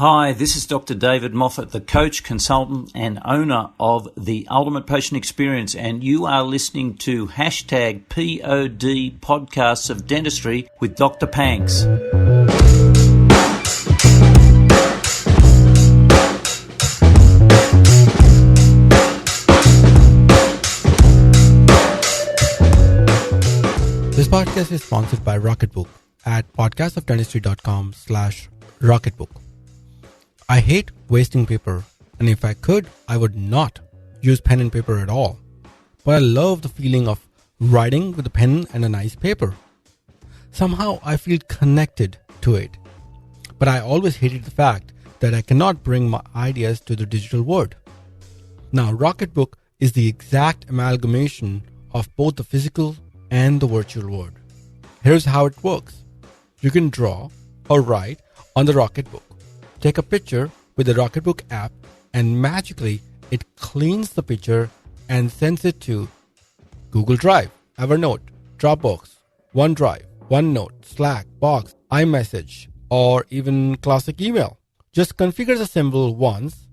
Hi, this is Dr. David Moffat, the coach, consultant, and owner of the Ultimate Patient Experience, and you are listening to hashtag POD Podcasts of Dentistry with Dr. Panks. This podcast is sponsored by Rocketbook at podcastofdentistry.com/rocketbook. I hate wasting paper, and if I could, I would not use pen and paper at all. But I love the feeling of writing with a pen and a nice paper. Somehow I feel connected to it. But I always hated the fact that I cannot bring my ideas to the digital world. Now, Rocketbook is the exact amalgamation of both the physical and the virtual world. Here's how it works. You can draw or write on the Rocketbook. Take a picture with the Rocketbook app and magically it cleans the picture and sends it to Google Drive, Evernote, Dropbox, OneDrive, OneNote, Slack, Box, iMessage, or even classic email. Just configure the symbol once.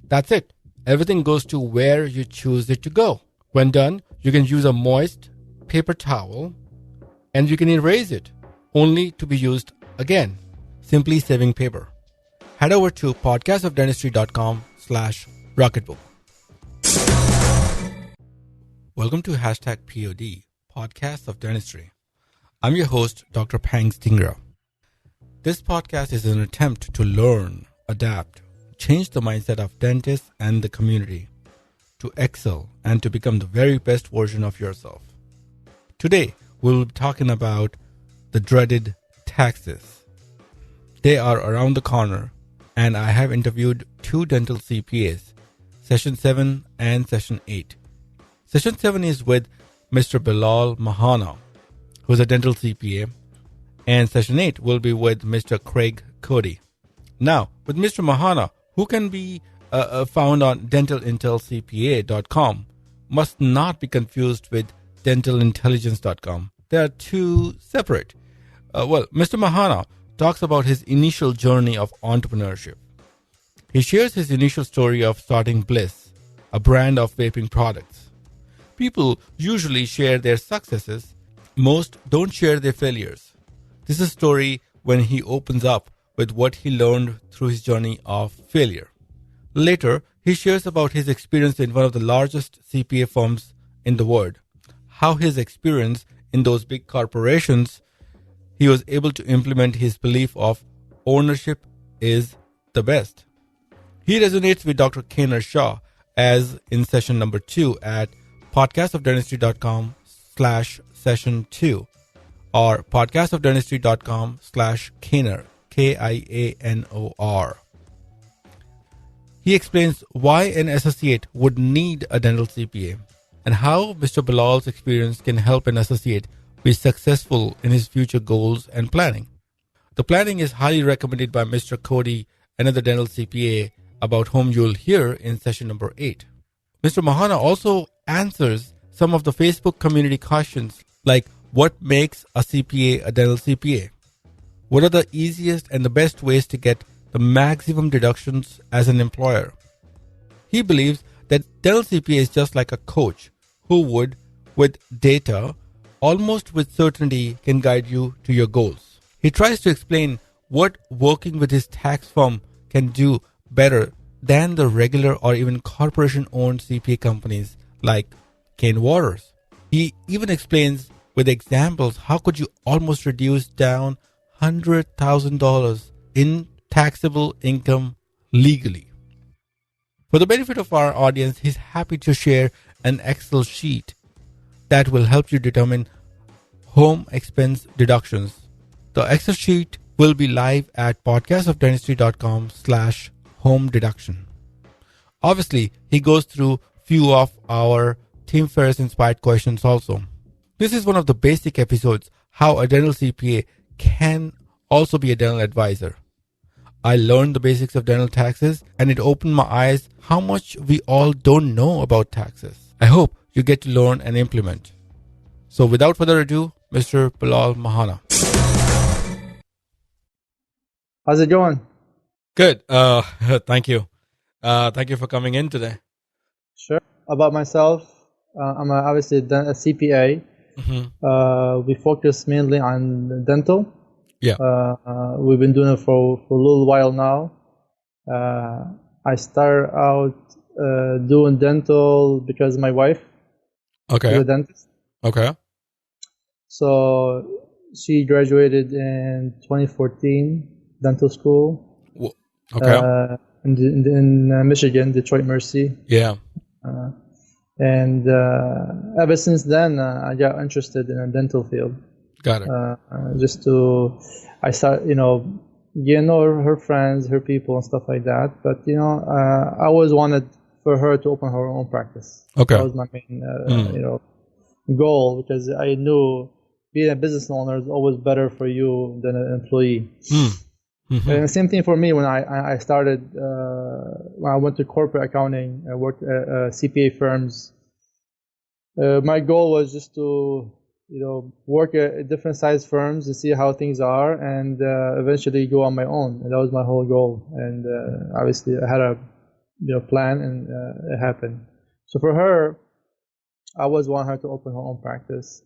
That's it. Everything goes to where you choose it to go. When done, you can use a moist paper towel and you can erase it, only to be used again, simply saving paper. Head over to podcastofdentistry.com/rocketbook. Welcome to hashtag POD, Podcasts of Dentistry. I'm your host, Dr. Panks Dingra. This podcast is an attempt to learn, adapt, change the mindset of dentists and the community, to excel and to become the very best version of yourself. Today, we'll be talking about the dreaded taxes. They are around the corner, and I have interviewed 2 dental CPAs, Session 7 and Session 8. Session 7 is with Mr. Bilal Mehanna, who's a dental CPA, and Session 8 will be with Mr. Cody. Now, with Mr. Mahanna, who can be found on dentalintelcpa.com, must not be confused with dentalintelligence.com. They are two separate. Mr. Mahanna talks about his initial journey of entrepreneurship. He shares his initial story of starting BLISS, a brand of vaping products. People usually share their successes. Most don't share their failures. This is a story when he opens up with what he learned through his journey of failure. Later, he shares about his experience in one of the largest CPA firms in the world, how his experience in those big corporations, he was able to implement his belief of ownership is the best. He resonates with Dr. Kianor Shah as in session number 2 at podcastofdentistry.com/session 2 or podcastofdentistry.com/Kianor, Kianor. He explains why an associate would need a dental CPA and how Mr. Bilal's experience can help an associate be successful in his future goals and planning. The planning is highly recommended by Mr. Cody, another dental CPA, about whom you'll hear in session number 8. Mr. Mahanna also answers some of the Facebook community questions like what makes a CPA a dental CPA? What are the easiest and the best ways to get the maximum deductions as an employer? He believes that dental CPA is just like a coach who would, with data, almost with certainty can guide you to your goals. He tries to explain what working with his tax firm can do better than the regular or even corporation-owned CPA companies like Kane Waters. He even explains with examples how could you almost reduce down $100,000 in taxable income legally. For the benefit of our audience, he's happy to share an Excel sheet that will help you determine home expense deductions. The Excel sheet will be live at podcastofdentistry.com/home deduction. Obviously, he goes through few of our Team Ferriss inspired questions also. This is one of the basic episodes, how a dental CPA can also be a dental advisor. I learned the basics of dental taxes and it opened my eyes how much we all don't know about taxes. I hope you get to learn and implement. So without further ado, Mr. Bilal Mehanna. How's it going? Good. Thank you. Thank you for coming in today. Sure. About myself, I'm obviously a CPA. We focus mainly on dental. Yeah. We've been doing it for a little while now. I started out doing dental because my wife is a dentist. Okay. So she graduated in 2014, dental school. Okay. In Michigan, Detroit Mercy. Yeah. And ever since then, I got interested in the dental field. Got it. I her friends, her people, and stuff like that. But I always wanted for her to open her own practice. Okay. That was my main, goal, because I knew being a business owner is always better for you than an employee. And the same thing for me when I started, when I went to corporate accounting. I worked at CPA firms. My goal was just to, work at different size firms and see how things are, and eventually go on my own. And that was my whole goal. And obviously I had a, plan, and it happened. So for her, I always want her to open her own practice.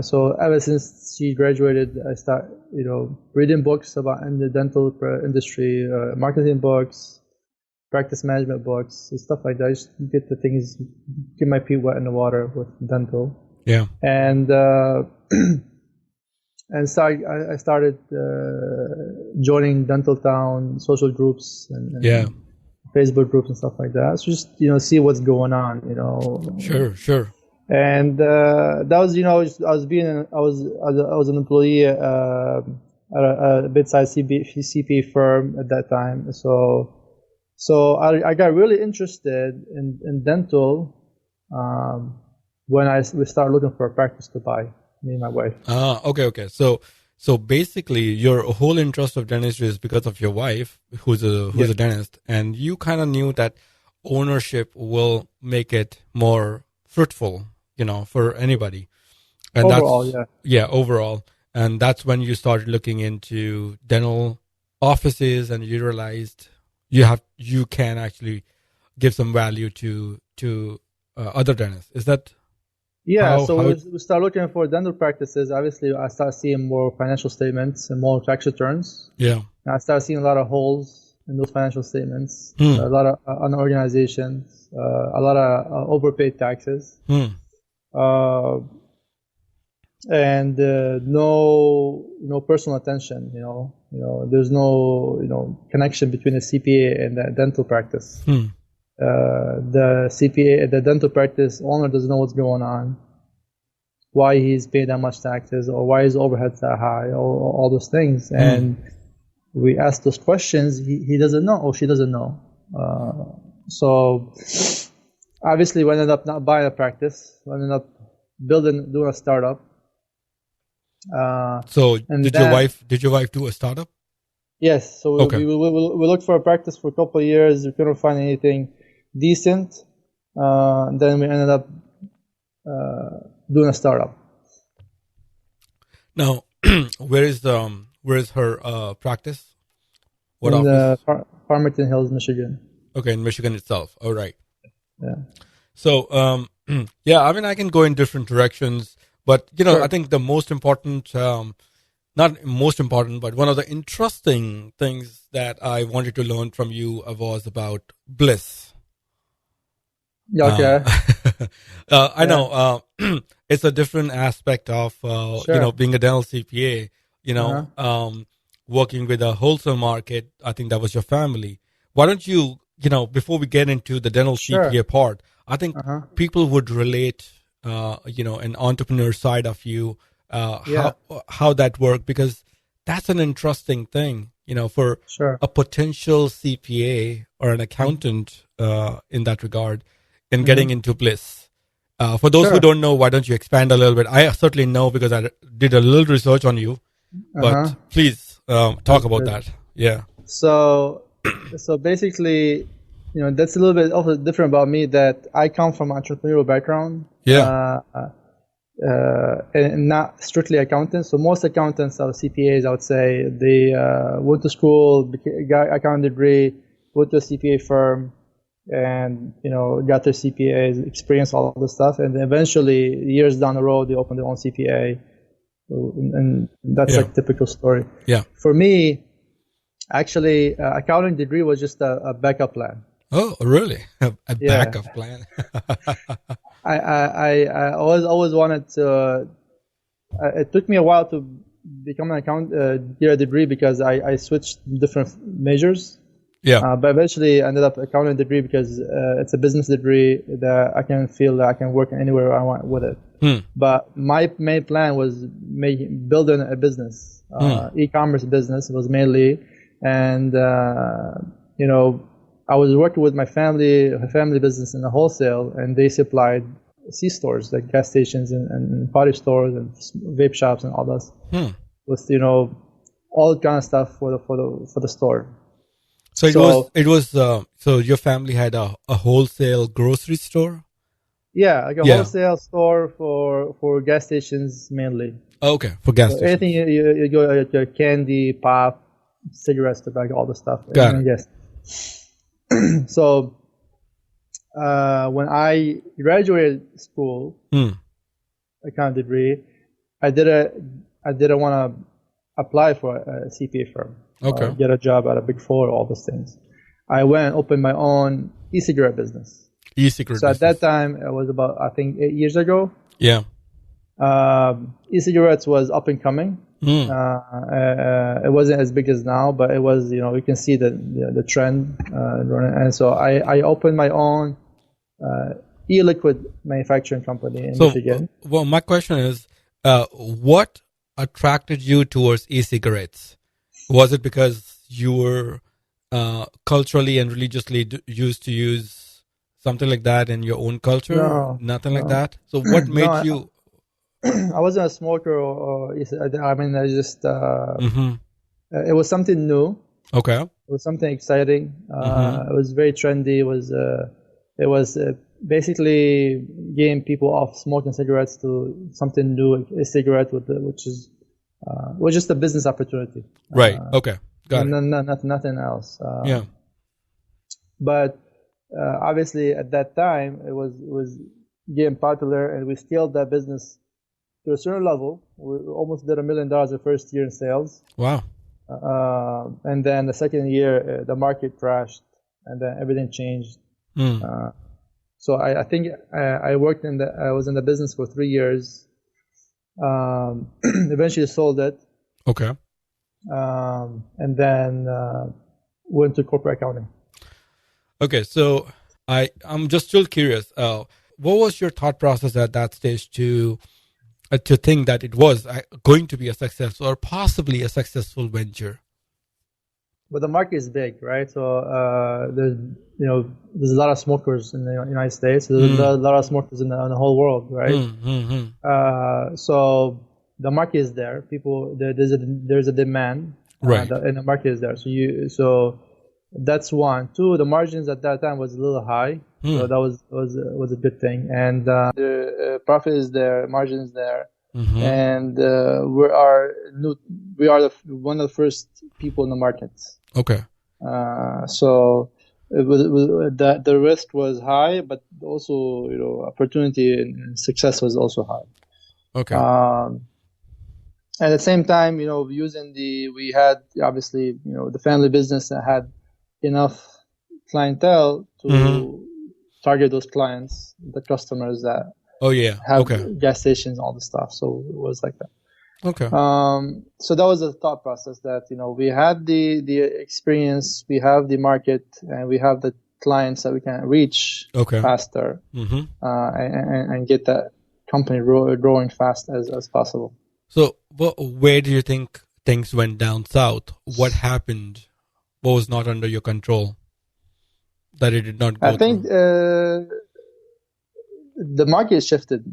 So ever since she graduated, I started, reading books about in the dental industry, marketing books, practice management books, and stuff like that. I just get my feet wet in the water with dental. Yeah. And so I started joining Dental Town social groups and Facebook groups and stuff like that. So just see what's going on. Sure. And that was, I was an employee at a mid-sized CPA firm at that time. So I got really interested in dental when we started looking for a practice to buy, me and my wife. Okay. So basically, your whole interest of dentistry is because of your wife, who's a dentist, and you kind of knew that ownership will make it more fruitful, for anybody. And overall, overall. And that's when you started looking into dental offices, and you realized you can actually give some value to other dentists. Is that? Yeah. We start looking for dental practices. Obviously, I start seeing more financial statements and more tax returns. Yeah. And I start seeing a lot of holes in those financial statements. A lot of unorganizations, a lot of overpaid taxes. And no personal attention. There's no connection between a CPA and the dental practice. The CPA, the dental practice owner, doesn't know what's going on, why he's paying that much taxes, or why his overhead's that high, or all those things. And we ask those questions, he doesn't know, or she doesn't know. So obviously we ended up not buying a practice. We ended up doing a startup. So did your wife do a startup? Yes. So we looked for a practice for a couple of years. We couldn't find anything decent. Then we ended up doing a startup. Now, where is her practice? What in office? Farmington Hills, Michigan. Okay, in Michigan itself. All right. Yeah. So, I can go in different directions, but sure. I think the most important, not most important, but one of the interesting things that I wanted to learn from you was about BLISS. Okay. I know it's a different aspect of sure. Being a dental CPA. Working with a wholesale market. I think that was your family. Why don't you before we get into the dental CPA part, I think people would relate an entrepreneur side of you, how that worked, because that's an interesting thing, for a potential CPA or an accountant in that regard. In getting into BLISS. For those who don't know, why don't you expand a little bit? I certainly know because I did a little research on you, but please talk about that. Yeah. So basically, that's a little bit also different about me, that I come from an entrepreneurial background. Yeah. and not strictly accountants. So most accountants are CPAs, I would say. They went to school, got accounting degree, went to a CPA firm, and got their CPAs, experienced all of this stuff, and then eventually, years down the road, they opened their own CPA, and that's like a typical story. Yeah. For me, actually, accounting degree was just a backup plan. Oh, really? A backup plan? I always wanted to. It took me a while to become an get a degree because I switched different majors. Yeah. But eventually ended up accounting degree because it's a business degree that I can feel that I can work anywhere I want with it. But my main plan was building a business, e-commerce business was mainly, and I was working with my family business in the wholesale, and they supplied C-stores like gas stations and party stores and vape shops and all that, with all kind of stuff for the store. So it was so your family had a wholesale grocery store? Yeah, like a wholesale store for gas stations mainly. Oh, okay, for gas stations. Anything you go your candy, pop, cigarettes, tobacco, all the stuff. Got it. Yes. So when I graduated school, accounting degree, I didn't want to apply for a CPA firm. Okay. Get a job at a Big Four, all those things. I went and opened my own e-cigarette business. E-cigarette business. At that time, it was about, I think, 8 years ago. Yeah. E-cigarettes was up and coming. It wasn't as big as now, but it was, you can see the trend. And so I opened my own e-liquid manufacturing company in Michigan. Well, my question is, what attracted you towards e-cigarettes? Was it because you were culturally and religiously used to use something like that in your own culture? No, nothing like that. So what made you? I wasn't a smoker, I mean, I just it was something new. Okay. It was something exciting. It was very trendy. It was basically getting people off smoking cigarettes to something new, a cigarette which was just a business opportunity. Right. Okay. Got it. Nothing else. Yeah. But obviously, at that time, it was getting popular, and we scaled that business to a certain level. We almost did $1 million the first year in sales. Wow. And then the second year, the market crashed, and then everything changed. So I think I was in the business for 3 years. Eventually sold it. Okay. And then went to corporate accounting. Okay, so I'm just still curious. What was your thought process at that stage to think that it was going to be a success or possibly a successful venture? But the market is big, right? So there's a lot of smokers in the United States. There's a lot of smokers in the whole world, right? So the market is there. There's a demand, right? And the market is there. So that's one. Two, the margins at that time was a little high, so that was a good thing. And the profit is there, margin is there. And we are one of the first people in the market. Okay. So it was the risk was high, but also opportunity and success was also high. Okay. At the same time, we had obviously the family business that had enough clientele to target those clients, the customers that have gas stations, all the stuff. So it was like that. Okay. So that was the thought process that we had the experience, we have the market, and we have the clients that we can reach faster, and get that company growing fast as possible. So, where do you think things went down south? What happened? What was not under your control that it did not go? I think the market shifted.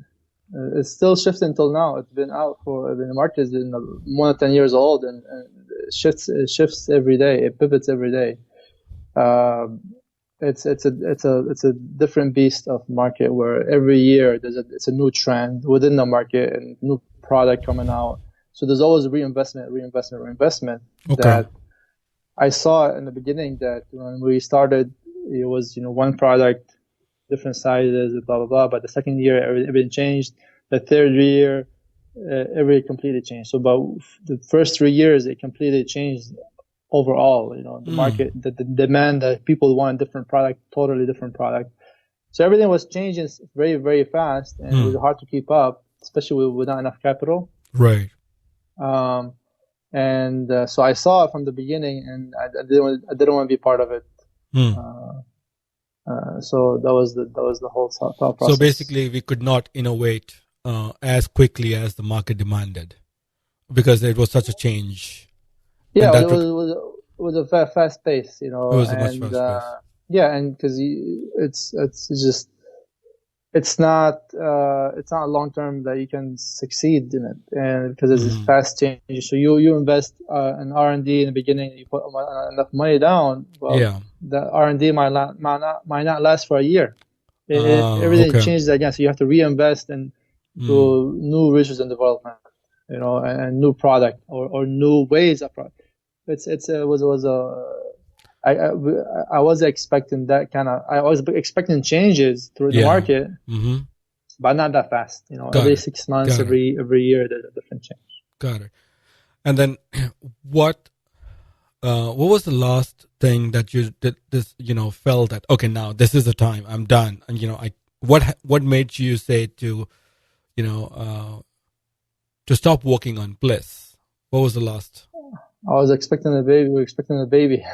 It's still shifting until now. It's been out the market has been more than 10 years old, and it shifts every day. It pivots every day. it's a different beast of market where every year it's a new trend within the market and new product coming out. So there's always reinvestment Okay. that I saw in the beginning. That when we started, it was one product, different sizes, blah blah blah. But the second year, everything changed. The third year, everything completely changed. So about the first 3 years, it completely changed overall. The market, the demand, that people want different product, totally different product. So everything was changing very very fast, and it was hard to keep up, especially with not enough capital. Right. And so I saw it from the beginning, and I didn't want to be part of it. So that was the whole thought process. So basically, we could not innovate as quickly as the market demanded because it was such a change. Yeah, it was a fast pace, It was a much fast pace. Yeah, and because it's not long term that you can succeed in it, and because it's fast change. So you invest in R&D in the beginning, you put enough money down. Well, the R&D might not last for a year. Everything changes again, so you have to reinvest in to new research and development, and new product or new ways of product. I was expecting that kind of. I was expecting changes through the market, but not that fast. Every 6 months, every year, there's a different change. Got it. And then, what was the last thing that you did? This, felt that okay, now this is the time. I'm done. And what made you say to stop working on BLISS? What was the last? I was expecting a baby. We're expecting a baby.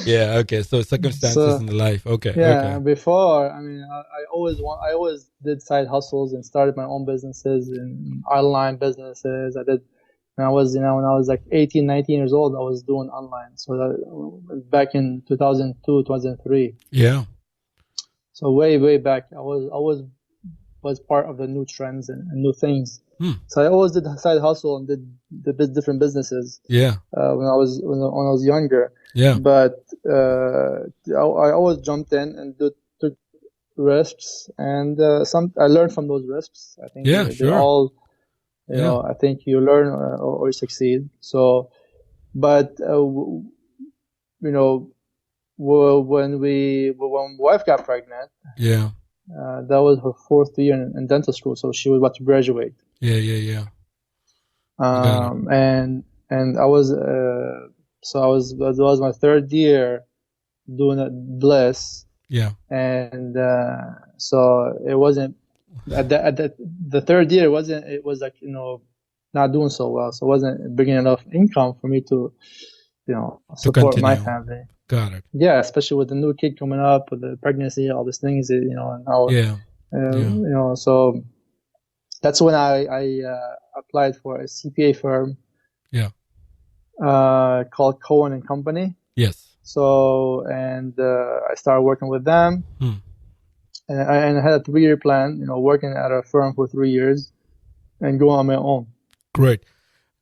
Yeah. Okay. So circumstances in the life. Okay. Yeah. Okay. Before, I always did side hustles and started my own businesses and online businesses. I did when I was like 18, 19 years old. I was doing online. So that back in 2002, 2003. Yeah. So way back, I was part of the new trends and new things. So I always did side hustle and did different businesses. Yeah. When I was younger. Yeah. But I always jumped in and took risks, and I learned from those risks. I think they're all, I think you learn or you succeed. So, but when wife got pregnant. Yeah. That was her 4th year in dental school, so she was about to graduate. Yeah. And I was that was my 3rd year doing BLISS. Yeah. And so it wasn't at the 3rd year it was like not doing so well, so it wasn't bringing enough income for me to support my family. Got it. Yeah, especially with the new kid coming up, with the pregnancy, all these things, and how, so that's when I applied for a CPA firm. Yeah. Called Cohen and Company. Yes. So, and I started working with them, and I had a 3-year plan, working at a firm for 3 years and going on my own. Great.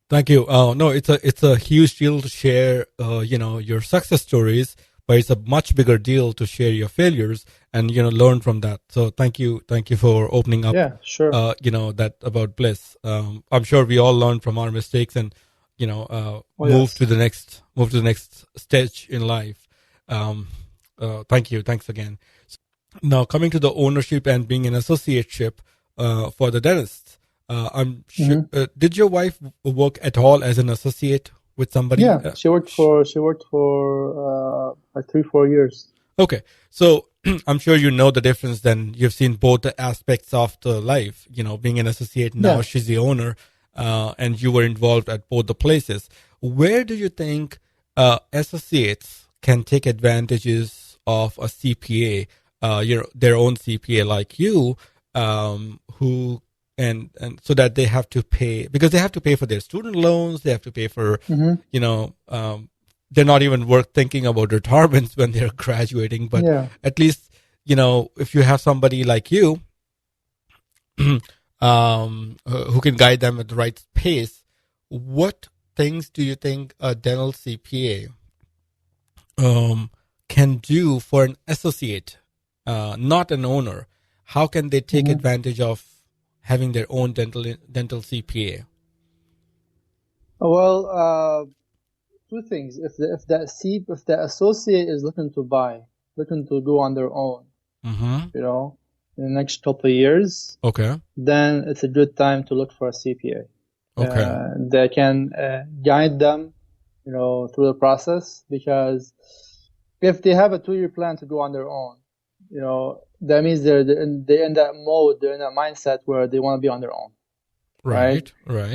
Thank you. No, it's a huge deal to share, your success stories, but it's a much bigger deal to share your failures and, learn from that. So thank you for opening up. Yeah, sure. That about BLISS. I'm sure we all learn from our mistakes and, move to the next stage in life. Thank you. Thanks again. Now coming to the ownership and being an associateship, for the dentists. I'm sure. Did your wife work at all as an associate with somebody? Yeah, she worked for like 3-4 years. Okay, so I'm sure you know the difference. Then you've seen both the aspects of the life. Being an associate now, she's the owner, and you were involved at both the places. Where do you think associates can take advantages of a CPA, their own CPA like you, who and so that they have to pay, because they have to pay for their student loans, they have to pay for, they're not even worth thinking about retirements when they're graduating, but at least, if you have somebody like you, who can guide them at the right pace, what things do you think a dental CPA can do for an associate, not an owner? How can they take advantage of having their own dental CPA? Well, two things. If the associate is looking to go on their own, you know, in the next couple of years, then it's a good time to look for a CPA. They can guide them, you know, through the process, because if they have a 2-year plan to go on their own, you know, that means they're in that mode, they're in that mindset where they want to be on their own. Right.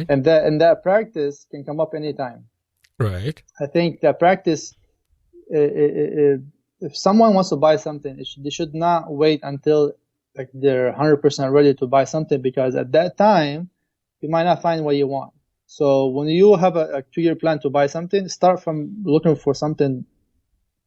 And that practice can come up anytime. Right. I think that practice, if someone wants to buy something, they should not wait until like they're 100% ready to buy something, because at that time you might not find what you want. So when you have a 2-year plan to buy something, start from looking for something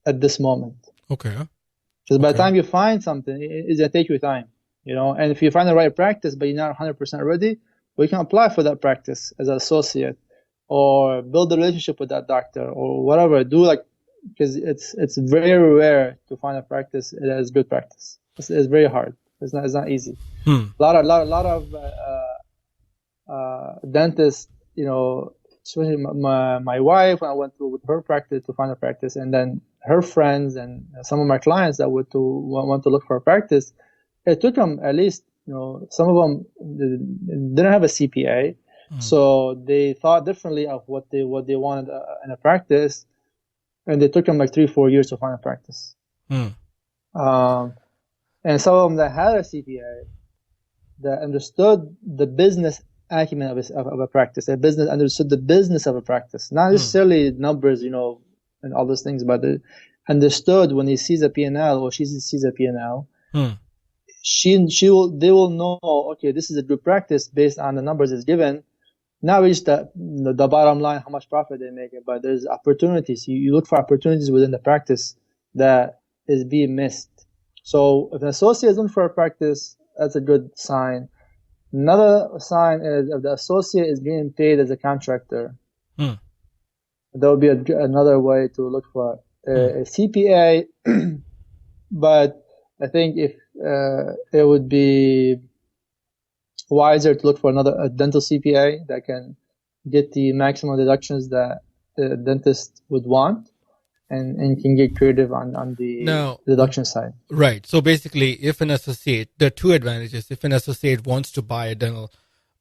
at this moment. Because by the time you find something, it's gonna take you time, you know. And if you find the right practice but you're not 100% ready, we can apply for that practice as an associate, or build a relationship with that doctor, or whatever. Because it's very rare to find a practice that is good practice. It's very hard. It's not easy. A lot of dentists, you know, especially my wife, when I went through with her practice to find a practice, and then her friends and some of my clients that want to look for a practice, it took them at least, you know, some of them didn't have a CPA, so they thought differently of what they wanted in a practice, and it took them like 3-4 years to find a practice. And some of them that had a CPA that understood the business acumen of a practice, understood the business of a practice, not necessarily numbers, you know, and all those things, but they understood when he sees a P&L or she sees a P&L, they will know, okay, this is a good practice based on the numbers it's given. Not reach the bottom line, how much profit they make, but there's opportunities. You look for opportunities within the practice that is being missed. So if an associate is looking for a practice, that's a good sign. Another sign is if the associate is being paid as a contractor. That would be another way to look for a CPA. But I think if it would be wiser to look for a dental CPA that can get the maximum deductions that the dentist would want, and can get creative on the deduction side. Right. So basically, if an associate, there are two advantages. If an associate wants to buy a dental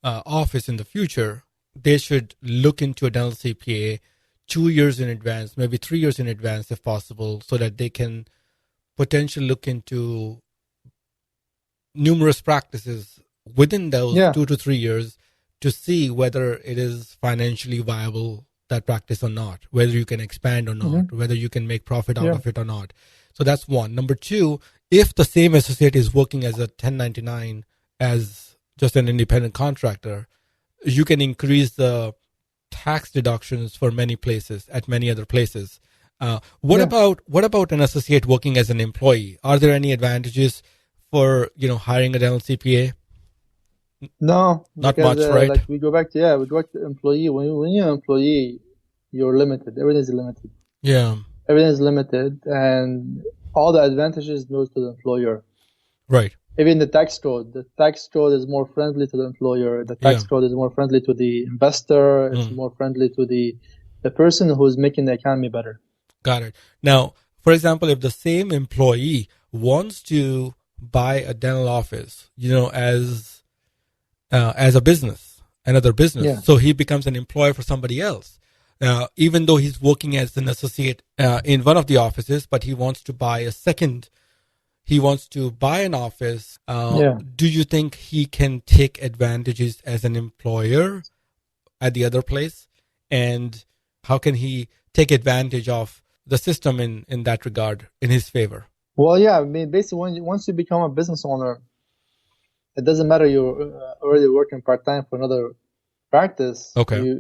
office in the future, they should look into a dental CPA 2 years in advance, maybe 3 years in advance if possible, so that they can potentially look into numerous practices within those 2 to 3 years to see whether it is financially viable, that practice, or not, whether you can expand or not, whether you can make profit out of it or not. So that's one. Number two, if the same associate is working as a 1099 as just an independent contractor, you can increase the tax deductions for many places at many other places. What about an associate working as an employee? Are there any advantages for hiring a dental CPA? No, not much, right? Like we go back to employee. When you're an employee, you're limited. Everything is limited. Yeah, everything is limited, and all the advantages goes to the employer. Right. Even the tax code. The tax code is more friendly to the employer. The tax code is more friendly to the investor. It's more friendly to the person who's making the economy better. Got it. Now, for example, if the same employee wants to buy a dental office, as a business, another business, so he becomes an employer for somebody else, even though he's working as an associate in one of the offices, but he wants to buy an office. Do you think he can take advantages as an employer at the other place? And how can he take advantage of the system in that regard in his favor? Well, yeah, I mean, basically, once you become a business owner, it doesn't matter you're already working part-time for another practice. Okay.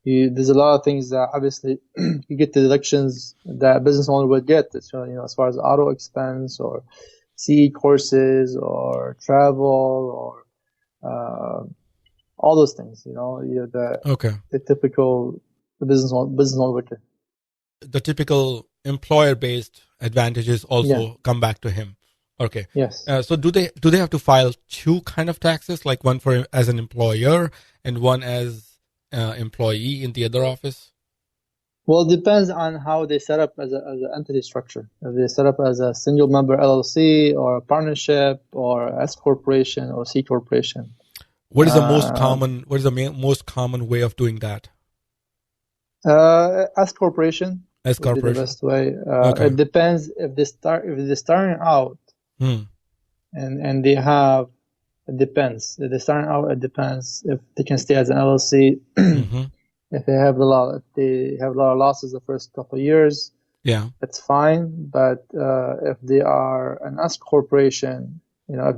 There's a lot of things that obviously you get the deductions that a business owner would get. So, as far as auto expense or CE courses or travel or all those things. The typical business owner would get. The typical employer-based advantages also come back to him. Okay. Yes. So do they have to file two kind of taxes, like one for as an employer and one as employee in the other office? Well, it depends on how they set up as an entity structure. If they set up as a single member LLC or a partnership or S corporation or C corporation. What is the most common? What is the most common way of doing that? S corporation. S corporation would be the best way. It depends if they're starting out, and they have. It depends. If they're starting out, it depends if they can stay as an LLC. If they have a lot of losses the first couple of years, it's fine. But if they are an S corporation, if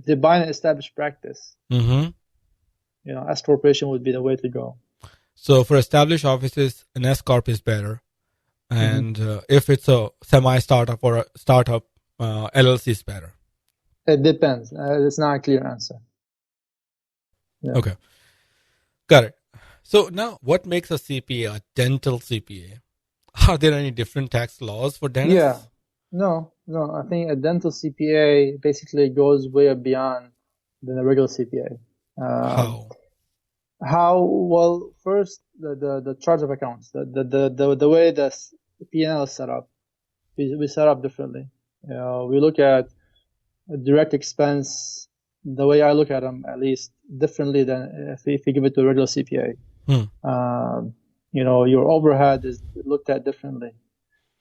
they buy an established practice, S corporation would be the way to go. So for established offices, an S corp is better, and if it's a semi-startup or a startup, LLC is better. It depends. It's not a clear answer. Yeah. Okay. Got it. So now, what makes a CPA a dental CPA? Are there any different tax laws for dentists? Yeah. No. I think a dental CPA basically goes way beyond than a regular CPA. How? Well, first, the charge of accounts, the way the P&L is set up, we set up differently. We look at direct expense, the way I look at them, at least, differently than if you give it to a regular CPA. Your overhead is looked at differently.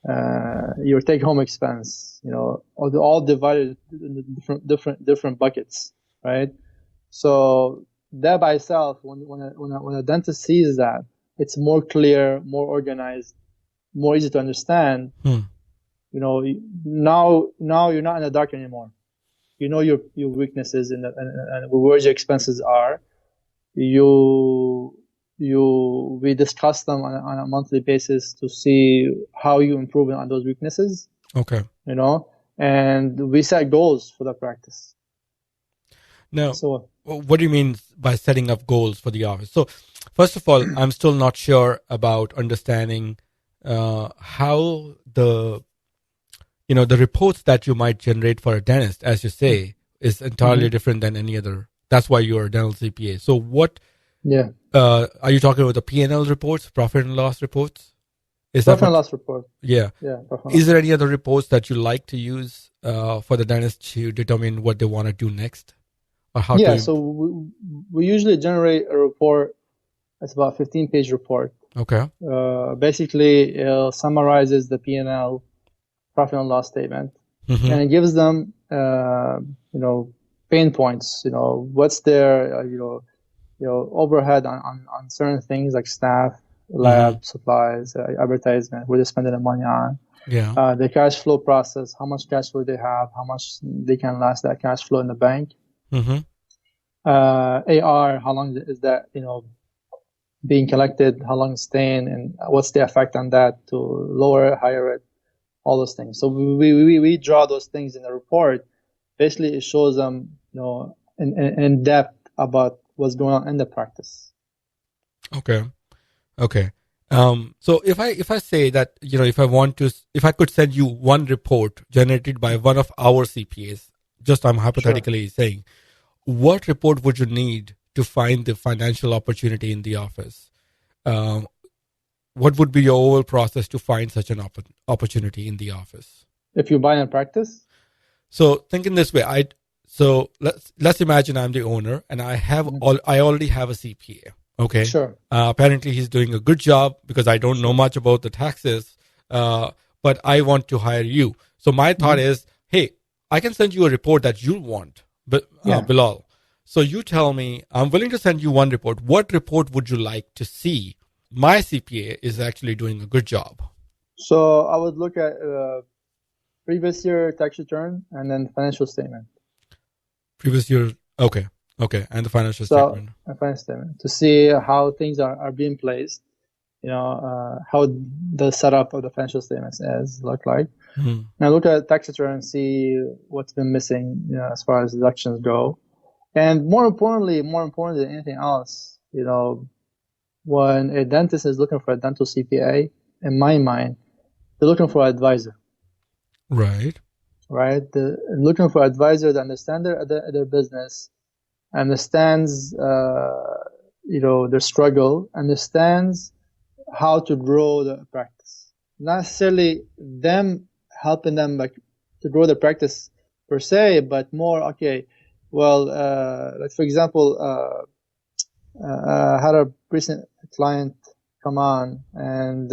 Your take-home expense, all divided into different buckets, right? So that by itself, when a dentist sees that, it's more clear, more organized, more easy to understand. Now you're not in the dark anymore. You know your weaknesses and where your expenses are. We discuss them on a monthly basis to see how you improve on those weaknesses. Okay. And we set goals for the practice. Now, what do you mean by setting up goals for the office? So, first of all, I'm still not sure about understanding how the reports that you might generate for a dentist, as you say, is entirely different than any other. That's why you're a dental CPA. So what are you talking about, the P&L reports, profit and loss reports? Profit and loss report. Yeah. Is there any other reports that you like to use for the dentist to determine what they want to do next? Or how so we usually generate a report. It's about a 15-page report. Okay. Basically, it summarizes the P&L, profit and loss statement, and it gives them, pain points. What's their, overhead on certain things like staff, lab supplies, advertisement, what they're spending the money on. Yeah. The cash flow process, how much cash flow they have, how much they can last that cash flow in the bank. AR, how long is that, being collected, how long it's staying, and what's the effect on that to lower it, higher it, all those things. So we draw those things in the report. Basically, it shows them, in depth about what's going on in the practice. Okay. So if I say that, if I could send you one report generated by one of our CPAs, just I'm hypothetically saying, what report would you need to find the financial opportunity in the office? What would be your overall process to find such an opportunity in the office? If you buy in practice? So think in this way. So let's imagine I'm the owner and I already have a CPA. Okay. Sure. Apparently he's doing a good job because I don't know much about the taxes, but I want to hire you. So my thought is, hey, I can send you a report that you want, Bilal. So you tell me, I'm willing to send you one report. What report would you like to see? My CPA is actually doing a good job. So I would look at previous year tax return and then financial statement. Previous year, okay, and the financial statement. A financial statement to see how things are being placed. How the setup of the financial statements look like. Now look at tax return and see what's been missing, as far as deductions go. And more importantly than anything else, when a dentist is looking for a dental CPA, in my mind, they're looking for an advisor. Right. They're looking for an advisor that understands their business, understands their struggle, understands how to grow the practice. Not necessarily them helping them like to grow the practice per se, but more like for example, I had a recent client come on, and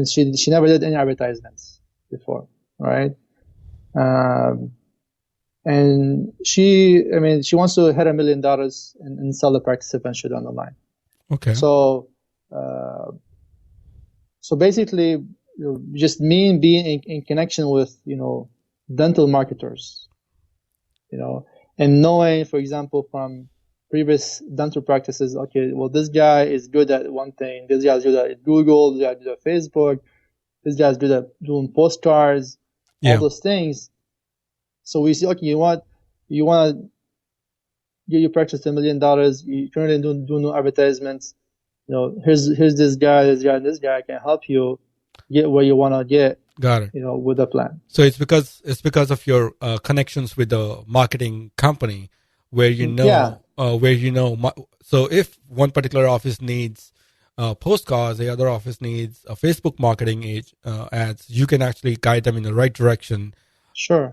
she never did any advertisements before, right? And she wants to hit $1 million and sell the practice eventually down the line. Okay. So basically, just me being in connection with dental marketers, and knowing, for example, from previous dental practices, okay, well, this guy is good at one thing, this guy is good at Google, this guy is good at Facebook, this guy is good at doing postcards, all those things. So we see, okay, you want to get your practice to $1 million. You currently do no advertisements. Here's this guy, and this guy can help you get where you want to get. Got it. With a plan. So it's because of your connections with the marketing company, where So if one particular office needs postcards, the other office needs a Facebook marketing ads, you can actually guide them in the right direction. Sure.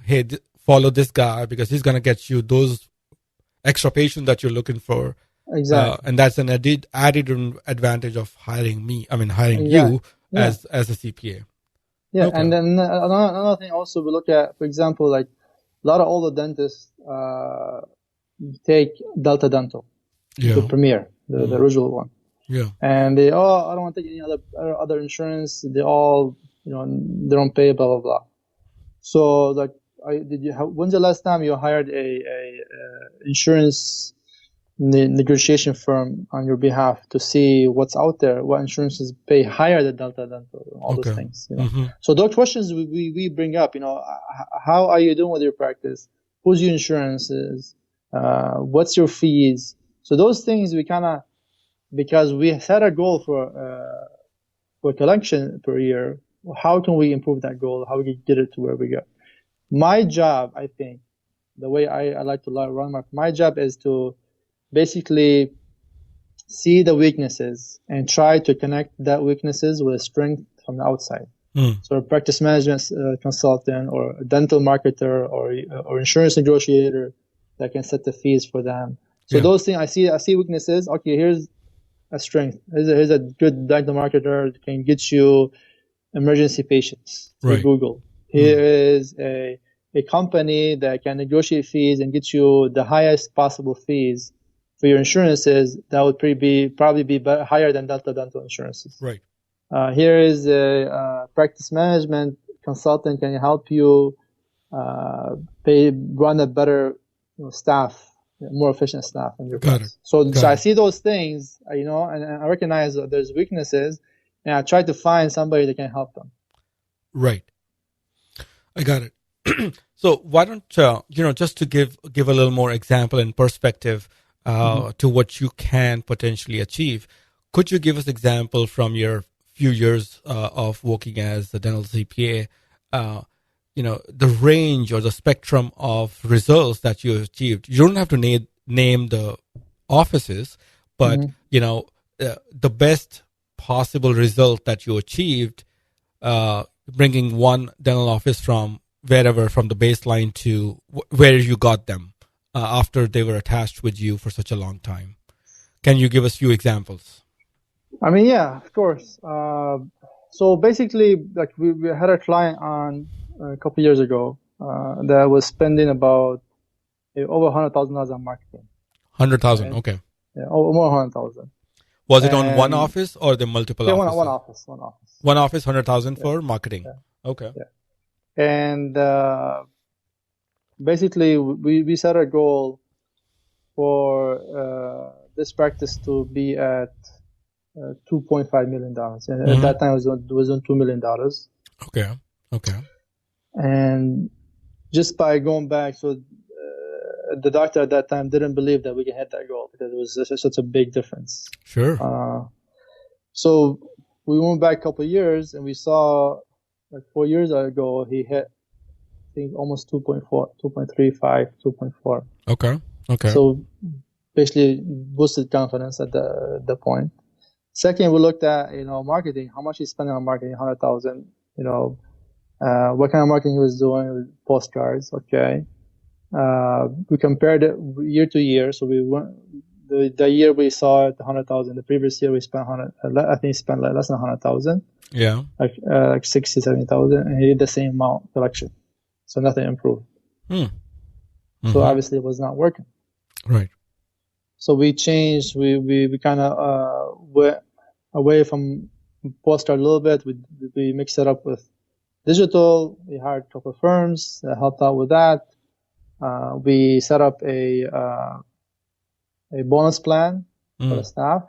Hey, follow this guy because he's going to get you those extra patients that you're looking for. Exactly. And that's an added advantage of hiring you as a CPA. Yeah. Okay. And then another thing also we look at, for example, like a lot of older dentists take Delta Dental, the Premier, the original one. Yeah. And they, I don't want to take any other insurance. They all, they don't pay, blah, blah, blah. So like, when's the last time you hired a insurance negotiation firm on your behalf to see what's out there, what insurances pay higher than Delta Dental, all those things. Mm-hmm. So those questions we bring up. How are you doing with your practice? Who's your insurances? What's your fees? So those things we because we set a goal for collection per year. How can we improve that goal? How we get it to where we go? My job, I think, the way I like to run my job is to basically see the weaknesses and try to connect that weaknesses with a strength from the outside. So a practice management consultant or a dental marketer or insurance negotiator that can set the fees for them. So those things, I see weaknesses. Okay, here's a strength. Here's a good dental marketer that can get you emergency patients through Google. Here is a company that can negotiate fees and get you the highest possible fees for your insurances. That would probably be higher than Delta Dental insurances. Right. Here is a practice management consultant can help you run a better staff, more efficient staff in your practice. So I see those things, and I recognize that there's weaknesses, and I try to find somebody that can help them. Right. I got it. So why don't just to give a little more example and perspective to what you can potentially achieve, could you give us example from your few years of working as a dental CPA? The range or the spectrum of results that you achieved. You don't have to name the offices, but the best possible result that you achieved, bringing one dental office from wherever, from the baseline to where you got them after they were attached with you for such a long time. Can you give us a few examples? Yeah, of course. So basically, like we had a client on a couple years ago that was spending about over $100,000 on marketing. 100,000, okay. Yeah, over 100,000. Was it on one office or the multiple offices? One office. One office, 100,000 for marketing. Yeah. Okay. Yeah. And basically, we set a goal for this practice to be at $2.5 million. And at that time, it was on $2 million. Okay. And just by going back, so the doctor at that time didn't believe that we could hit that goal because it was such a big difference. Sure. So we went back a couple of years and we saw like 4 years ago, he hit, I think, almost 2.4, 2.35, 2.4. Okay. So basically boosted confidence at the point. Second, we looked at, marketing, how much he's spending on marketing, 100,000, what kind of marketing he was doing with postcards. Okay. We compared it year to year. So we went, the year we saw it, 100,000. The previous year we spent I think he spent like less than 100,000. Yeah. Like 60, 70,000, and he did the same amount collection. So nothing improved. Mm-hmm. So obviously it was not working. Right. So we changed. We kind of went away from postcard a little bit. We mixed it up with digital. We hired a couple of firms that helped out with that. We set up a bonus plan for the staff,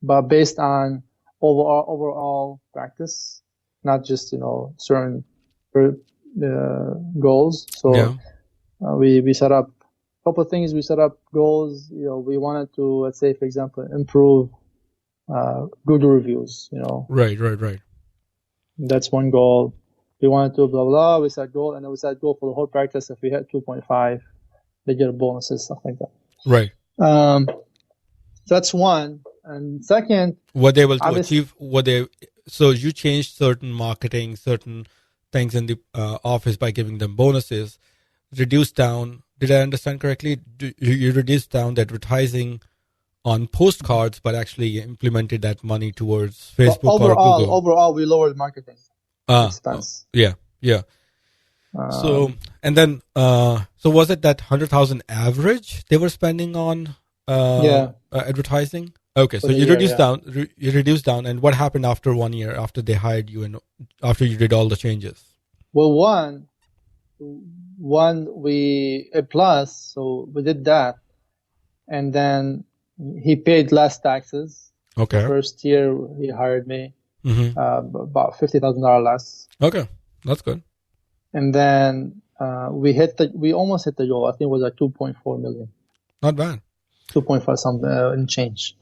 but based on overall practice, not just certain goals. So we set up a couple of things. We set up goals. We wanted to, let's say, for example, improve Google reviews. Right. That's one goal. We wanted to blah blah. We set goal, and then we set goal for the whole practice. If we hit 2.5, they get bonuses, stuff like that. Right. That's one. And second, were they able to achieve? So you changed certain marketing, certain things in the office by giving them bonuses. Reduced down. Did I understand correctly? You reduced down the advertising on postcards, but actually implemented that money towards Facebook or Google? Overall, we lowered marketing expense. Yeah. So was it that 100,000 average they were spending on advertising? Okay, so you reduced down. You reduced down, and what happened after 1 year after they hired you and after you did all the changes? Well, one we so we did that, and then he paid less taxes. Okay. First year he hired me, about $50,000 less. Okay, that's good. And then we almost hit the goal. I think it was like 2.4 million. Not bad. 2.5 something and change.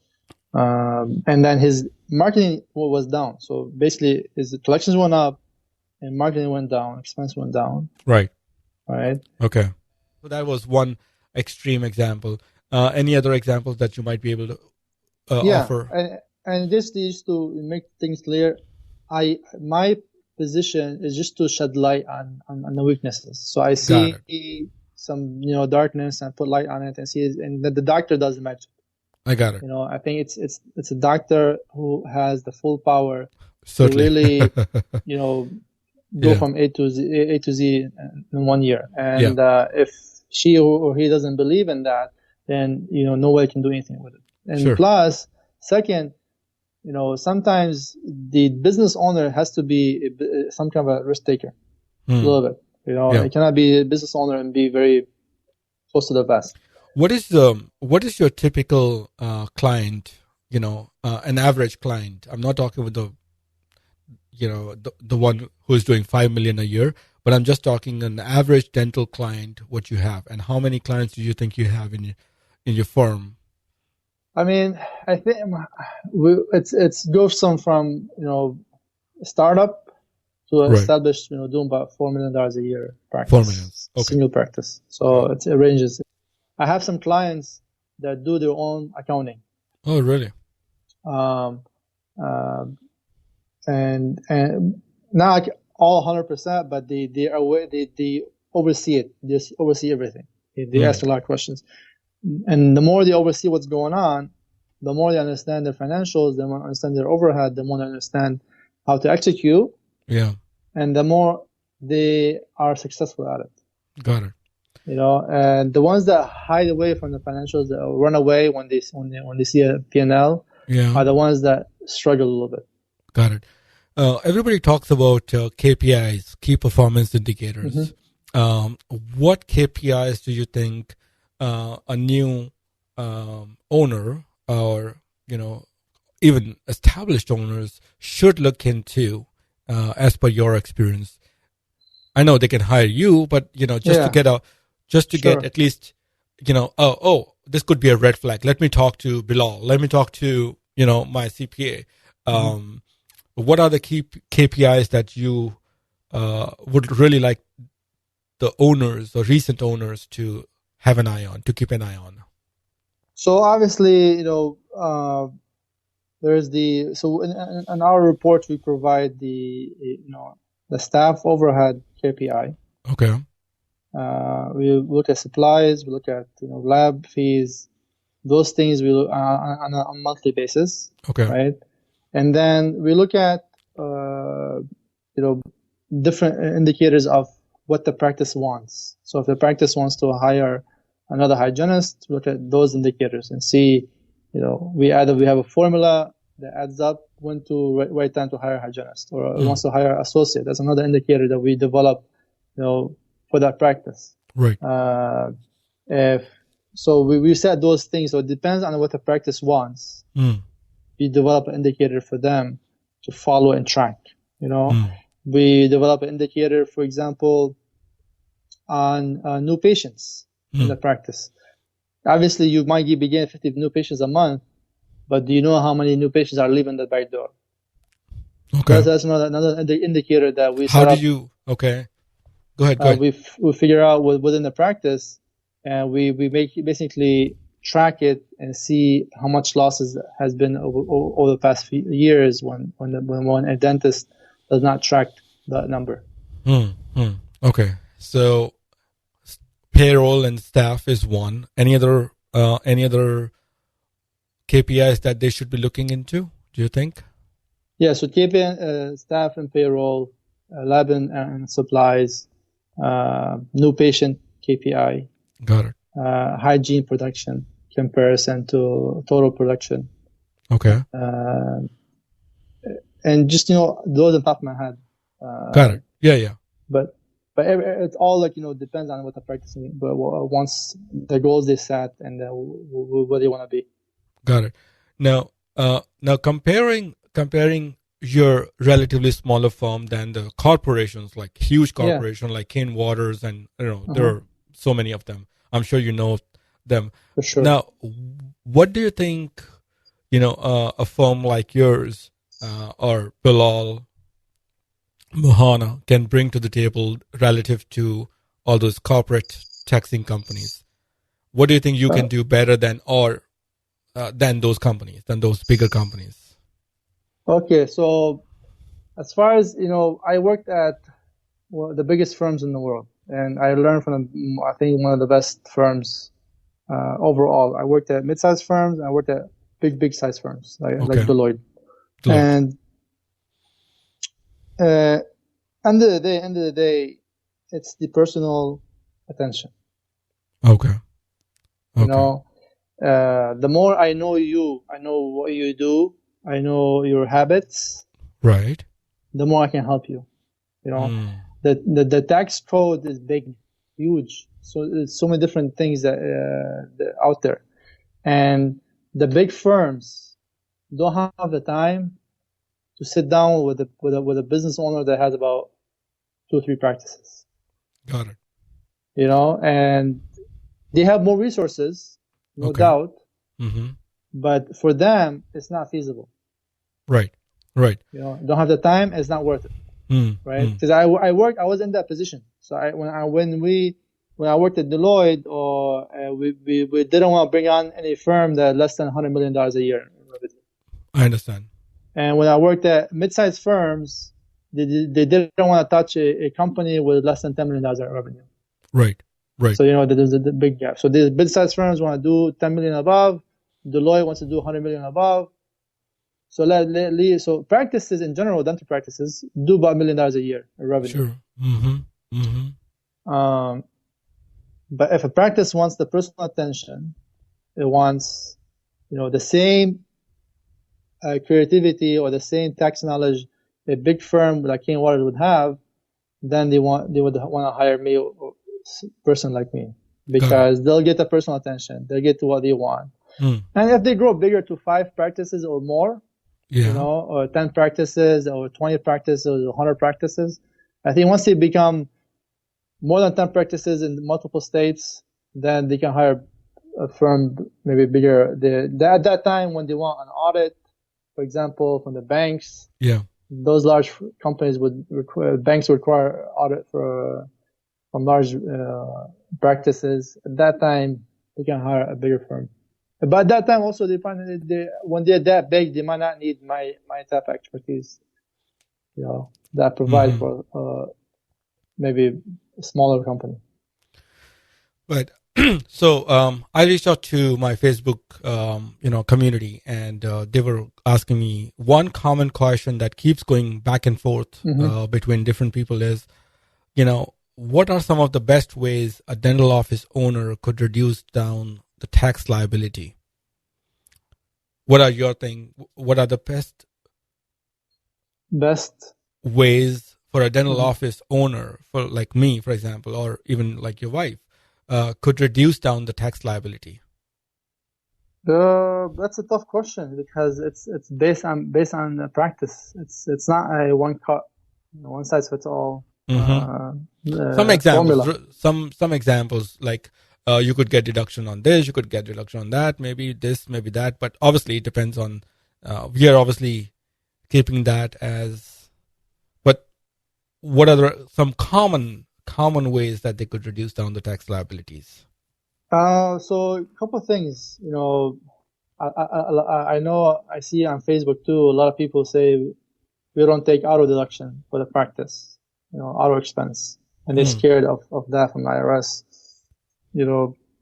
And then his marketing was down. So basically, his collections went up, and marketing went down, expense went down. Right. Okay. So that was one extreme example. Any other examples that you might be able to offer? And just to make things clear, my position is just to shed light on the weaknesses. So I see some darkness and put light on it, and the doctor does the magic. I got it. I think it's a doctor who has the full power Certainly. to really go from A to Z in 1 year. And if she or he doesn't believe in that, then nobody can do anything with it. And plus, second, sometimes the business owner has to be some kind of a risk taker, a little bit. It cannot be a business owner and be very close to the vest. What is your typical client? An average client. I'm not talking with the one who is doing 5 million a year, but I'm just talking an average dental client. What you have, and how many clients do you think you have in your firm? I mean, I think it's goes from startup to established, doing about $4 million a year practice. 4 million, okay. Single practice. So it ranges. I have some clients that do their own accounting. Oh, really? And not like all 100%, but they oversee it. They oversee everything. They ask a lot of questions. And the more they oversee what's going on, the more they understand their financials, the more they understand their overhead, the more they understand how to execute. Yeah. And the more they are successful at it. Got it. And the ones that hide away from the financials, that run away when they see a P&L, are the ones that struggle a little bit. Got it. Everybody talks about KPIs, key performance indicators. What KPIs do you think a new owner or even established owners should look into as per your experience? I know they can hire you, but to get at least this could be a red flag. Let me talk to Bilal. Let me talk to my CPA. What are the key KPIs that you would really like the owners or recent owners to have an eye on, to keep an eye on? So obviously, there's in our report we provide the staff overhead KPI. Okay. We look at supplies, we look at lab fees, those things we look on a monthly basis. Okay. Right, and then we look at different indicators of what the practice wants. So if the practice wants to hire another hygienist, look at those indicators and see, we have a formula that adds up when to right time to hire a hygienist, or wants to hire an associate. That's another indicator that we develop, for that practice. Right. We set those things. So it depends on what the practice wants. We develop an indicator for them to follow and track. We develop an indicator, for example, on new patients in the practice. Obviously, you might be getting 50 new patients a month, but do you know how many new patients are leaving the back door? Okay. That's another indicator that we How set do you? Okay. Go ahead. We figure out within the practice, and we basically track it and see how much losses has been over the past few years when a dentist does not track that number. Okay. So payroll and staff is one. Any other KPIs that they should be looking into, do you think? Yeah, so KPI, staff and payroll, lab and supplies, new patient KPI. Got it. Hygiene production comparison to total production. Okay. And just, those on top of my head. Got it. Yeah. But it's all depends on what the practice is. But once the goals they set and where they want to be. Got it. Now comparing your relatively smaller firm than the corporations, like huge corporations like Kane Waters, and there are so many of them. I'm sure you know them. For sure. Now, what do you think, a firm like yours or Bilal Mehanna can bring to the table relative to all those corporate taxing companies? What do you think you can do better than those companies, than those bigger companies? Okay, so as far as I worked at the biggest firms in the world, and I learned from I think one of the best firms overall. I worked at mid-sized firms, and I worked at big size firms like Deloitte. And end of the day, it's the personal attention. Okay. The more I know you, I know what you do, I know your habits. Right. The more I can help you. The tax code is big, huge. So there's so many different things that out there, and the big firms don't have the time to sit down with a business owner that has about 2 or 3 practices. Got it. And they have more resources, no doubt. Mm-hmm. But for them, it's not feasible. Right. Don't have the time. It's not worth it. Right? Because I was in that position. So when I worked at Deloitte, or we didn't want to bring on any firm that less than $100 million a year. I understand. And when I worked at mid-sized firms, they didn't want to touch a company with less than $10 million in revenue. Right. So there's a big gap. So the mid-sized firms want to do 10 million above. Deloitte wants to do 100 million above. So so practices in general, dental practices, do about $1 million a year in revenue. Sure. But if a practice wants the personal attention, it wants, the same creativity or the same tax knowledge a big firm like Kane Waters would have, then they would want to hire me, or person like me, because they'll get the personal attention, they'll get to what they want. And if they grow bigger to 5 practices or more, or 10 practices or 20 practices or 100 practices, I think once they become more than 10 practices in multiple states, then they can hire a firm maybe bigger. At that time, when they want an audit, for example, from the banks. Yeah. Those large companies banks would require audit from large practices. At that time, they can hire a bigger firm. But at that time, also, they find that when they're that big, they might not need my type of expertise, that provide for maybe a smaller company. Right. So I reached out to my Facebook, community, and they were asking me one common question that keeps going back and forth between different people is, what are some of the best ways a dental office owner could reduce down the tax liability? What are your thing? What are the best ways for a dental office owner, for like me, for example, or even like your wife, could reduce down the tax liability? That's a tough question because it's based on practice. It's not a one size fits all. Some examples. Formula. Some examples like you could get deduction on this, you could get deduction on that, maybe this, maybe that. But obviously, it depends on. We are obviously keeping that as. But what are some common ways that they could reduce down the tax liabilities? So a couple of things, I know I see on Facebook too, a lot of people say we don't take auto deduction for the practice, auto expense, and they're scared of that from the IRS,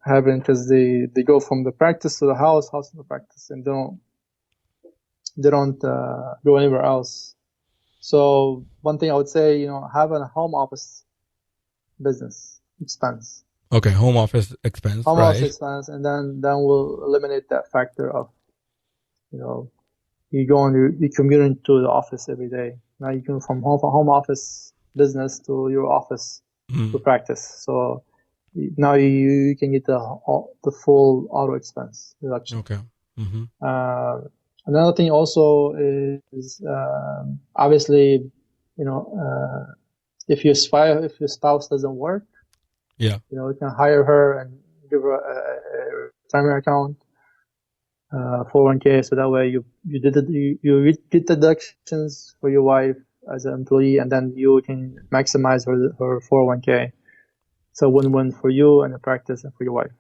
having, because they go from the practice to the house to the practice, and they don't go anywhere else. So one thing I would say, having a home office business expense. Okay, home office expense, home right? Office expense, and then we'll eliminate that factor of, you commuting to the office every day. Now you can from home office business to your office to practice. So now you can get the full auto expense reduction. Okay. Another thing also is obviously, if your spouse doesn't work, you can hire her and give her a retirement account, 401k, so that way you get deductions for your wife as an employee, and then you can maximize her 401k. So win-win for you and the practice and for your wife.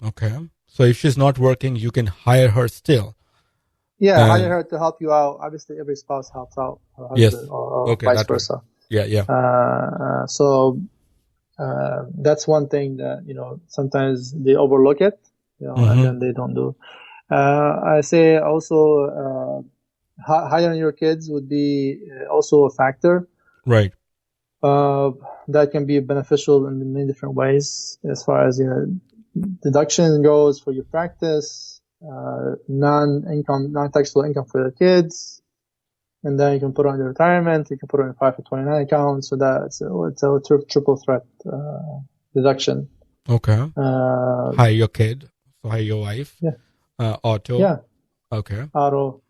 Okay. So if she's not working, you can hire her still. Yeah, hire her to help you out. Obviously, every spouse helps out her husband, or vice versa. Yeah. So that's one thing that sometimes they overlook it, and then they don't do. I say also hiring your kids would be also a factor. Right. That can be beneficial in many different ways, as far as deduction goes for your practice, non-taxable income for the kids, and then you can put on your retirement. You can put on your 529 account, so it's a triple threat deduction. Okay. Hire your kid, hire your wife. Yeah. Auto. Yeah. Okay. Auto.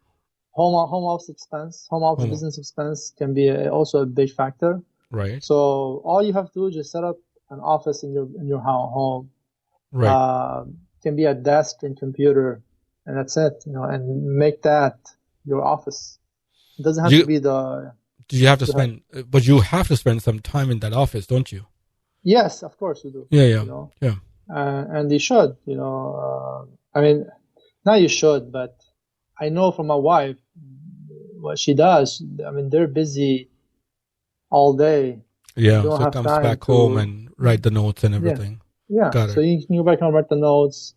Home office expense, business expense can be also a big factor. Right. So all you have to do is just set up an office in your home. Right. Can be a desk and computer, and that's it. And make that your office. It doesn't have to be the. Do you have to spend? But you have to spend some time in that office, don't you? Yes, of course you do. Yeah. Yeah. And you should. I mean, not you should, but I know from my wife what she does. I mean, they're busy all day. Yeah, so it comes back home and write the notes and everything. Yeah. So you can go back home, write the notes,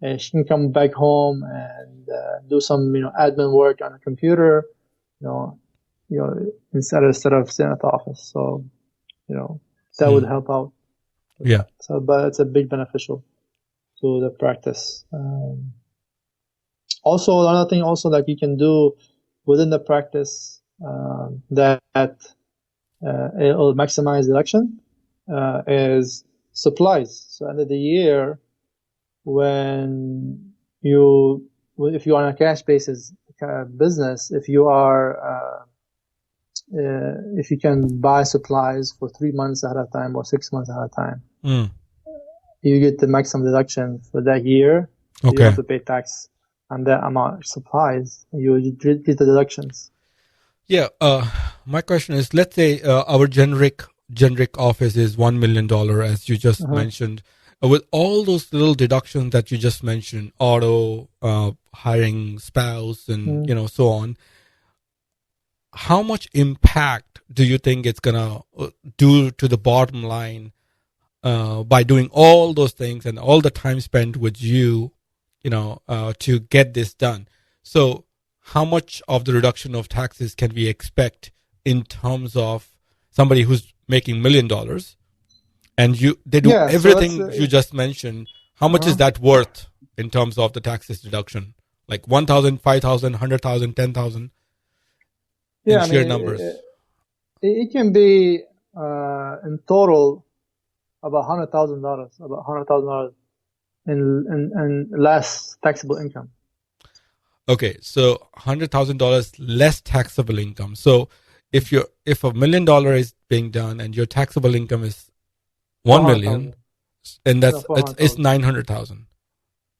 and she can come back home and do some, admin work on a computer, instead of sitting at the office. So, that would help out. Yeah. So, but it's a big beneficial to the practice. Also, another thing also that you can do within the practice that it will maximize deduction is supplies. So end of the year, if you're on a cash basis business, if you can buy supplies for 3 months ahead of time or 6 months ahead of time, you get the maximum deduction for that year. So you don't have to pay tax and that amount supplies, you treat the deductions. Yeah. My question is, let's say our generic office is $1 million, as you just mentioned. With all those little deductions that you just mentioned, auto, hiring spouse, and so on, how much impact do you think it's gonna do to the bottom line by doing all those things and all the time spent with you, to get this done? So how much of the reduction of taxes can we expect in terms of somebody who's making $1 million and they do everything you just mentioned? How much is that worth in terms of the taxes deduction? Like 1,000, 5,000, 100,000, 10,000 in sheer numbers? It can be in total about $100,000 in less taxable income. Okay, so $100,000 less taxable income. So if $1 million is being done and your taxable income is 1 million, and it's 900,000.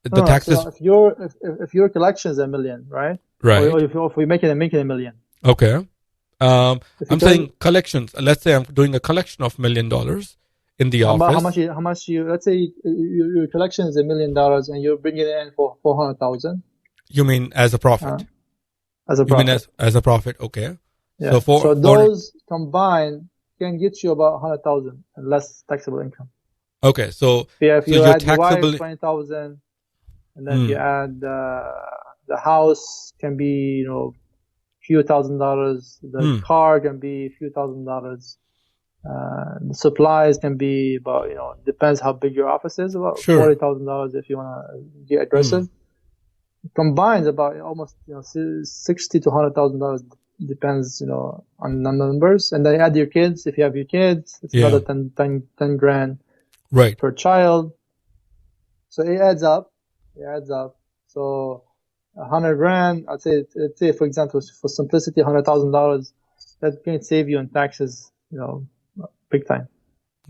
The taxes. So if your collection is $1 million, right? Right. Or if we make it $1 million. Okay. I'm saying collections. Let's say I'm doing a collection of $1 million in the office. How much you? Let's say your collection is $1 million and you're bringing it in for 400,000. You mean as a profit? As a profit. You mean as a profit? Okay. Yeah. So those combined can get you about 100,000 and less taxable income. Okay. So if you your add taxable the wife, 20,000, and then if you add the house can be few $1,000s. The car can be a few $1,000s. The supplies can be about depends how big your office is, about $40,000 if you want to get aggressive. Combined about almost $60,000 to $100,000 depends on the numbers, and then you add your kids. If you have your kids, it's another 10 grand per child. So it adds up. So 100 grand, I'd say for example, for simplicity, $100,000 that can save you in taxes, big time.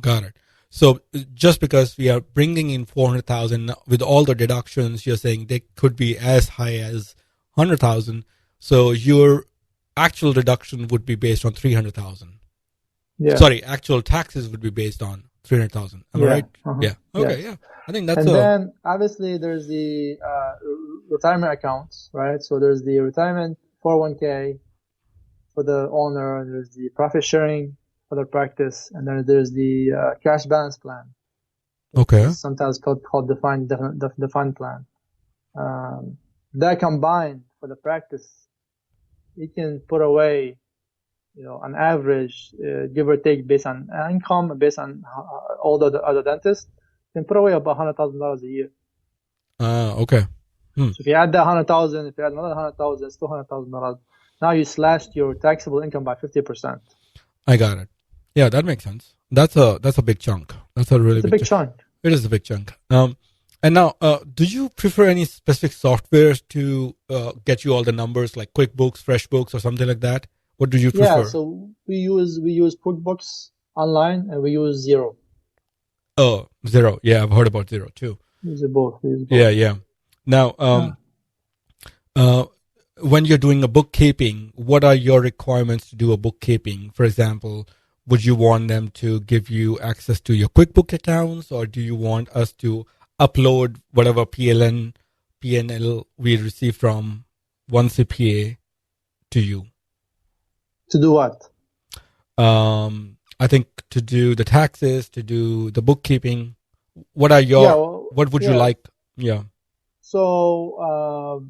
Got it. So just because we are bringing in 400,000 with all the deductions, you're saying they could be as high as 100,000. So your actual deduction would be based on 300,000. Yeah. Sorry, actual taxes would be based on 300,000. Am I right? Yeah. Okay. Yeah. I think that's. And then obviously there's the retirement accounts, right? So there's the retirement 401k for the owner, and there's the profit sharing for the practice, and then there's the cash balance plan. Okay. Sometimes called defined plan. That combined for the practice, you can put away, on average, give or take, based on income, based on all the other dentists, you can put away about $100,000 a year. Okay. So if you add that 100,000, if you add another 100,000, it's still $100,000. Now you slashed your taxable income by 50%. I got it. Yeah, that makes sense. That's a big chunk. That's a really big chunk. It is a big chunk. And now, do you prefer any specific softwares to get you all the numbers, like QuickBooks, FreshBooks, or something like that? What do you prefer? Yeah, so we use QuickBooks Online, and we use Xero. Oh, Xero. Yeah, I've heard about Xero too. We use both. Yeah. Now, when you're doing a bookkeeping, what are your requirements to do a bookkeeping? For example, would you want them to give you access to your QuickBook accounts, or do you want us to upload whatever PNL we receive from one CPA to you? To do what? I think to do the taxes, to do the bookkeeping. What are your? What would you like? Yeah. So,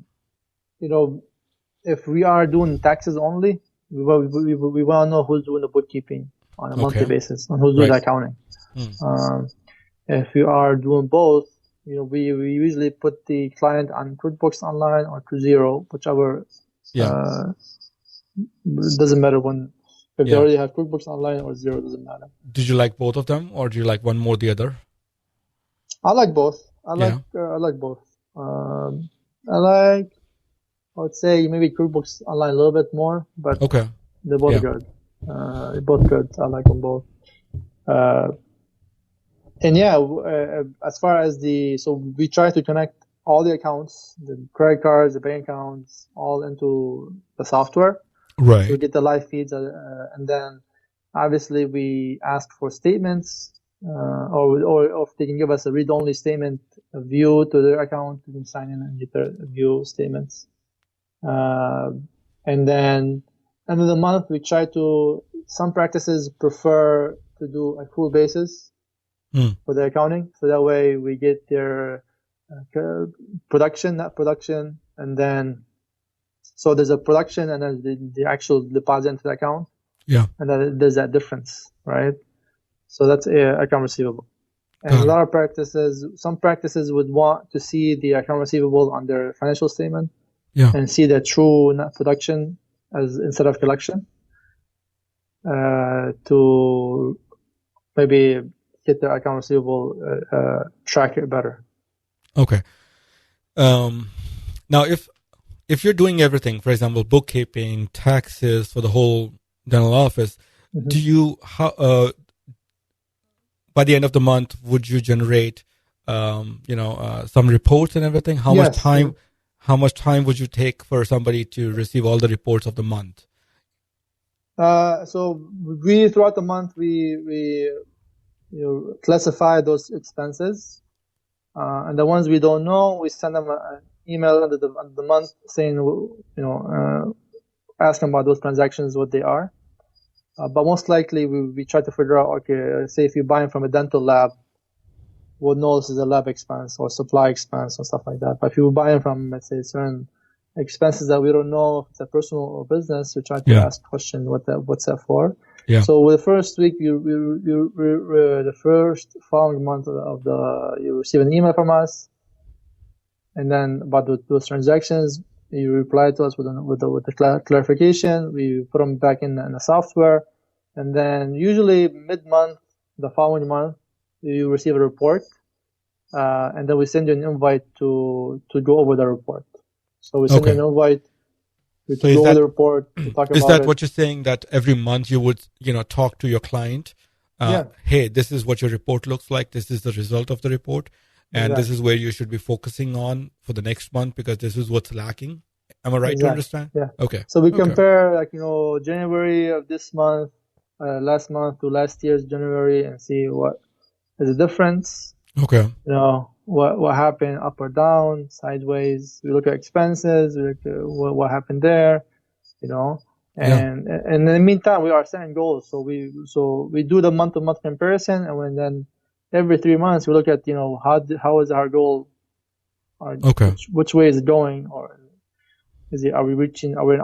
if we are doing taxes only, we want to know who's doing the bookkeeping on a monthly basis, and who's doing the accounting. If you are doing both, we usually put the client on QuickBooks Online or to Xero, whichever. Doesn't matter if they already have QuickBooks Online or Xero, doesn't matter. Did you like both of them, or do you like one more the other? I like both. I like both. I would say maybe QuickBooks Online a little bit more, but they're both good. They're both good. I like them both. And as far as so we try to connect all the accounts, the credit cards, the bank accounts, all into the software. Right. So we get the live feeds, and then obviously we ask for statements, or if they can give us a read-only statement view to their account, we can sign in and get their view statements. And then end of the month, we try to. Some practices prefer to do a full basis for the accounting, so that way we get their production, net production, and then so there's a production and then the actual deposit into the account. Yeah. And then there's that difference, right? So that's account receivable. And a lot of practices, some practices would want to see the account receivable on their financial statement, and see the true net production as instead of collection, to maybe get their account receivable track it better. Okay. Now, if you're doing everything, for example, bookkeeping, taxes for the whole dental office, do you by the end of the month would you generate some reports and everything? How much time would you take for somebody to receive all the reports of the month? So we throughout the month we classify those expenses, and the ones we don't know, we send them an email at the month saying ask them about those transactions, what they are. But most likely we try to figure out, okay, say if you're buying from a dental lab, we'll know this is a lab expense or supply expense or stuff like that. But if you're buying from, let's say, certain expenses that we don't know if it's a personal or business, we try to ask question what's that for. Yeah. So with the first week, the first following month you receive an email from us, and then about those transactions, you reply to us with the clarification. We put them back in the software, and then usually mid-month, the following month, you receive a report, and then we send you an invite to go over the report. So we send you an invite to go over the report, to talk about it. Is that what you're saying, that every month you would talk to your client? Hey, this is what your report looks like. This is the result of the report. And this is where you should be focusing on for the next month because this is what's lacking. Am I right to understand? Yeah. Okay. So we compare, January of this month, last month to last year's January, and see what is the difference. Okay. What happened up or down, sideways. We look at expenses. We look at what happened there, And in the meantime, we are setting goals. So we do the month-to-month comparison, and then every 3 months we look at how is our goal, which way is it going, or are we reaching? Are we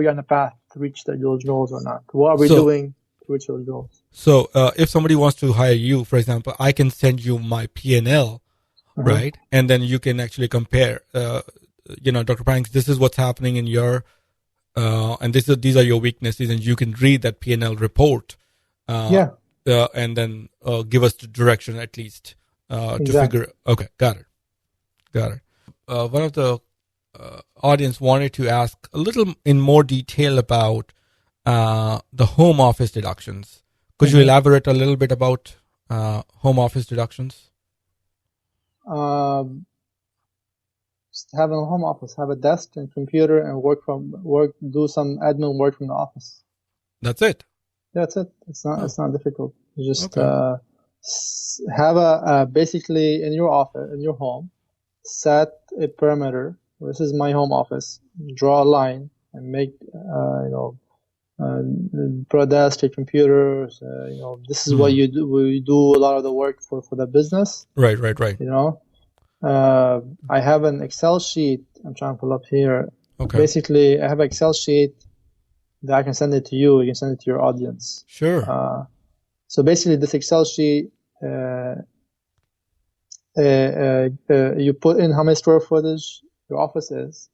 on the path to reach those goals or not? What are we doing to reach those goals? So if somebody wants to hire you, for example, I can send you my P&L, right? And then you can actually compare. Dr. Panks, this is what's happening in your, and these are your weaknesses, and you can read that P&L report. And then give us the direction at least to figure. Okay, got it. One of the audience wanted to ask a little in more detail about the home office deductions. Could you elaborate a little bit about home office deductions? Just having a home office, have a desk and computer, and do some admin work from the office. That's it. That's it. It's not difficult. You just have basically in your office, in your home, set a perimeter. This is my home office. Draw a line and make put a desk, a computer. This is what you do. We do a lot of the work for the business. Right. I have an Excel sheet. I'm trying to pull up here. Okay. Basically, I have an Excel sheet that I can send it to you. You can send it to your audience. Sure. So basically, this Excel sheet, you put in how much square footage your office is.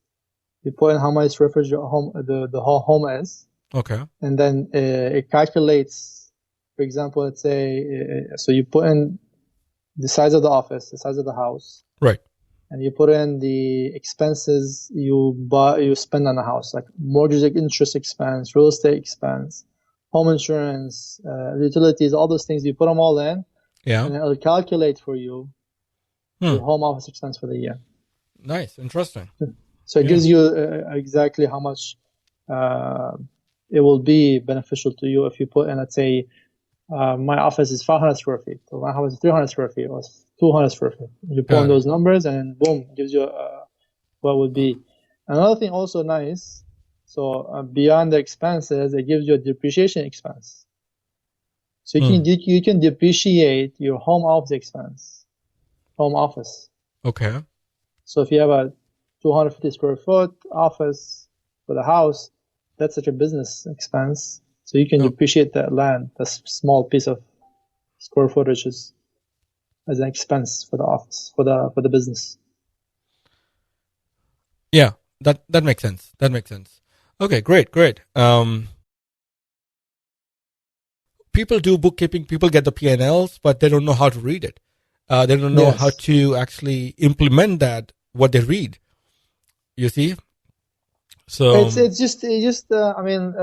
You put in how much square footage your home, the whole home is. Okay. And then it calculates. For example, let's say so you put in the size of the office, the size of the house. Right. And you put in the expenses you spend on the house, like mortgage interest expense, real estate expense, home insurance, utilities, all those things. You put them all in, and it'll calculate for you your home office expense for the year. Nice. Interesting. So it gives you exactly how much it will be beneficial to you if you put in, let's say, my office is 500 square feet, or my house is 300 square feet, or 200 square feet. You put in those numbers, and boom, gives you what would be. Another thing also nice, so beyond the expenses, it gives you a depreciation expense. So you can depreciate your home office. Okay. So if you have a 250 square foot office for the house, that's such a business expense. So you can depreciate that land, that small piece of square footage as an expense for the office, for the business. Yeah, that makes sense. That makes sense. Okay, great. People do bookkeeping, people get the P&Ls, but they don't know how to read it. They don't know how to actually implement what they read. You see? So it's just I mean,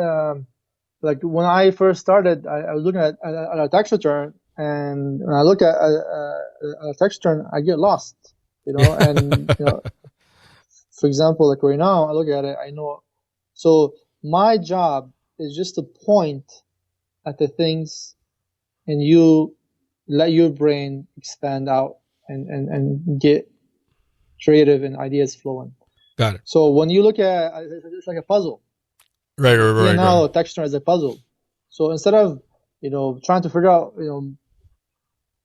like when I first started, I was looking at a tax return, and when I look at a tax return, I get lost, and for example, like right now, I look at it, I know. So my job is just to point at the things, and you let your brain expand out and get creative and ideas flowing. Got it. So when you look at it's like a puzzle. Right. Now texture is a puzzle. So instead of trying to figure out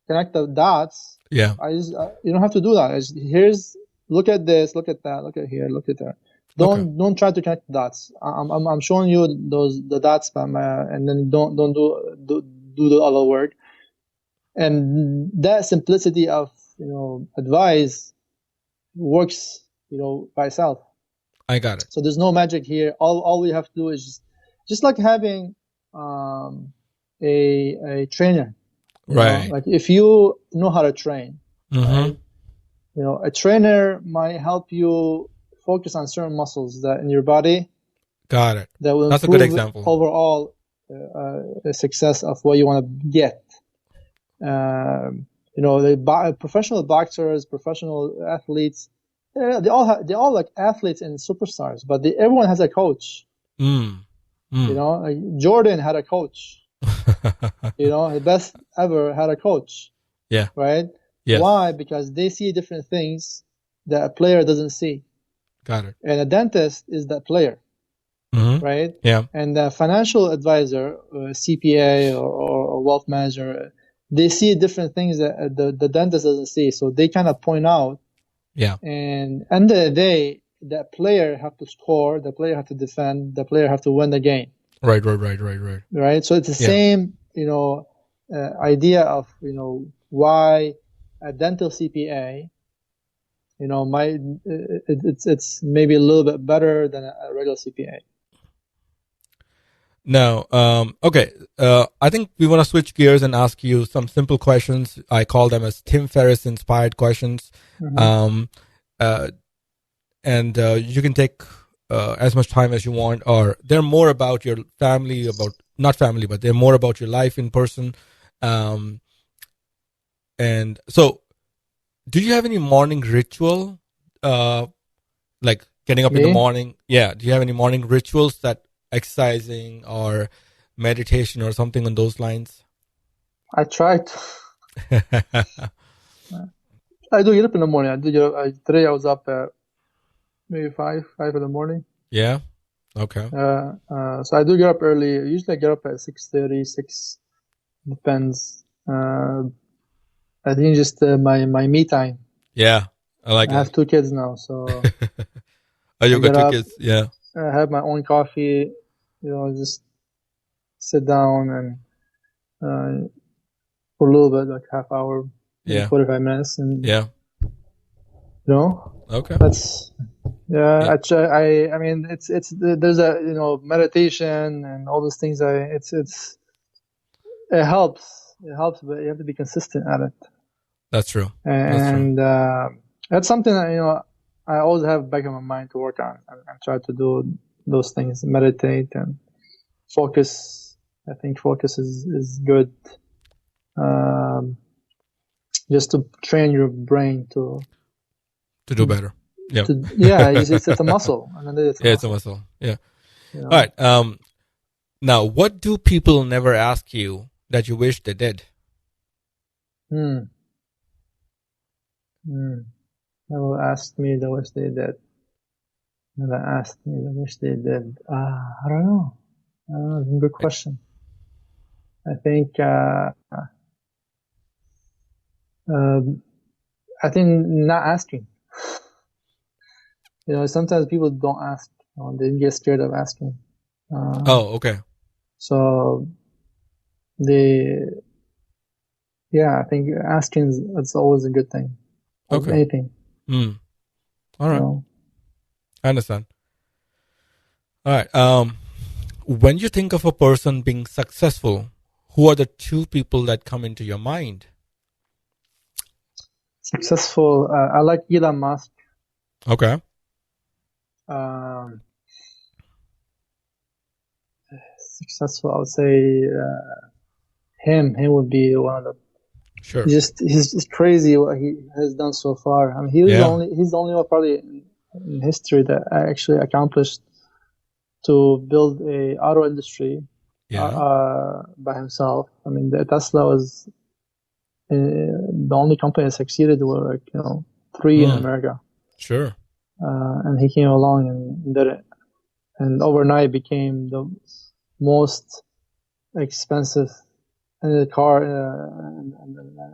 connect the dots, yeah, you don't have to do that. Look at this, look at that, look at here, look at that. Don't try to connect the dots. I'm showing you the dots, and then don't do the other work. And that simplicity of advice works by itself. I got it. So there's no magic here. All we have to do is just like having a trainer. Right. Like if you know how to train, right? A trainer might help you focus on certain muscles that in your body. Got it. That will That's a improve good example. Overall, the success of what you want to get. The professional boxers, professional athletes, they all like athletes and superstars, but everyone has a coach. Like Jordan had a coach. The best ever had a coach. Yeah. Right? Yes. Why? Because they see different things that a player doesn't see. Got it. And a dentist is that player. Right? Yeah. And a financial advisor, CPA or wealth manager, they see different things that the dentist doesn't see. So they kind of point out. Yeah. And end of the day, that player have to score, the player have to defend, the player have to win the game. Right. Right. So it's the same, idea of, why a dental CPA, it's maybe a little bit better than a regular CPA. Now, okay. I think we want to switch gears and ask you some simple questions. I call them as Tim Ferriss inspired questions. And you can take as much time as you want, or they're more about your family, not family, but they're more about your life in person. And so, do you have any morning ritual, like getting up in the morning? Yeah. Do you have any morning rituals, that exercising or meditation or something on those lines? I try to. I do get up in the morning. Today I was up at maybe 5 in the morning. Yeah. Okay. So I do get up early. Usually I get up at 6:30, 6. Depends. I think just my me time. Yeah, I have 2 kids now, so. Oh, you got 2 kids? Yeah. I have my own coffee. Just sit down and for a little bit, like half hour, 45 minutes, and Okay. That's I try. I mean, it's there's a meditation and all those things. It helps. It helps, but you have to be consistent at it. That's true. And that's something that I always have back in my mind to work on. I try to do those things, meditate and focus. I think focus is good. Just to train your brain to do better. Yep. It's a muscle. I mean, it's a muscle. Yeah. You know? All right. Now, what do people never ask you that you wish they did? Never asked me the wish they did. Never asked me the wish they did. I don't know. It's a good question. I think not asking. You know, sometimes people don't ask. You know, they get scared of asking. Okay. So I think asking is always a good thing. Okay. Anything. All right. So, I understand. All right. When you think of a person being successful, who are the two people that come into your mind? Successful. I like Elon Musk. Okay. Successful. I would say him. Him would be one of the. Sure. He's crazy what he has done so far. I mean, he's the only one probably in history that actually accomplished to build a auto industry by himself. I mean, Tesla was the only company that succeeded. Were like, 3 in America. Sure. And he came along and did it, and overnight became the most expensive in the car in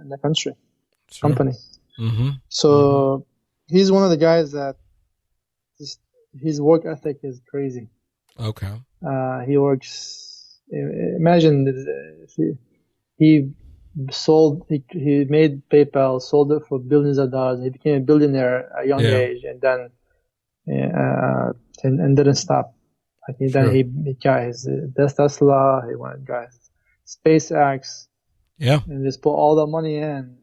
the country. Sure. Company. Mm-hmm. So he's one of the guys that his work ethic is crazy. Okay. He works. Imagine he made PayPal, sold it for billions of dollars. He became a billionaire at a young age, and then and didn't stop. Then he got his Tesla. He went and got his SpaceX. Yeah. And just put all the money in,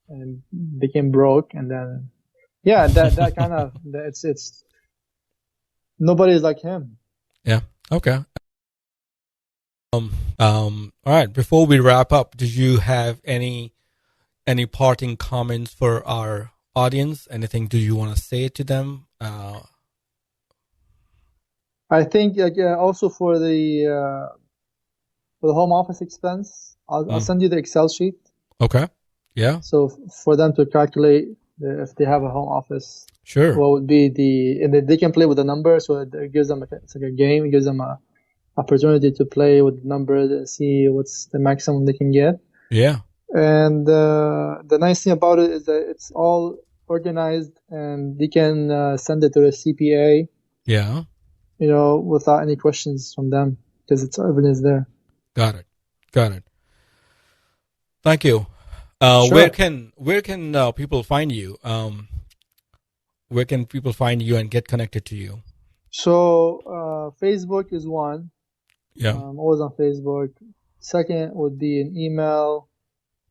and became broke. And then, that kind of it's nobody's like him. Yeah. Okay. All right. Before we wrap up, do you have any parting comments for our audience? Anything do you want to say to them? I think also for the home office expense, I'll send you the Excel sheet. Okay. Yeah. So for them to calculate if they have a home office, sure, what would be and they can play with the numbers. So it gives them it's like a game. It gives them a opportunity to play with the numbers and see what's the maximum they can get. Yeah. And the nice thing about it is that it's all organized, and they can send it to the CPA. Yeah. Without any questions from them, because everything's there. Got it. Thank you. Sure. Where can people find you? Where can people find you and get connected to you? So Facebook is one. Yeah. I'm always on Facebook. Second would be an email,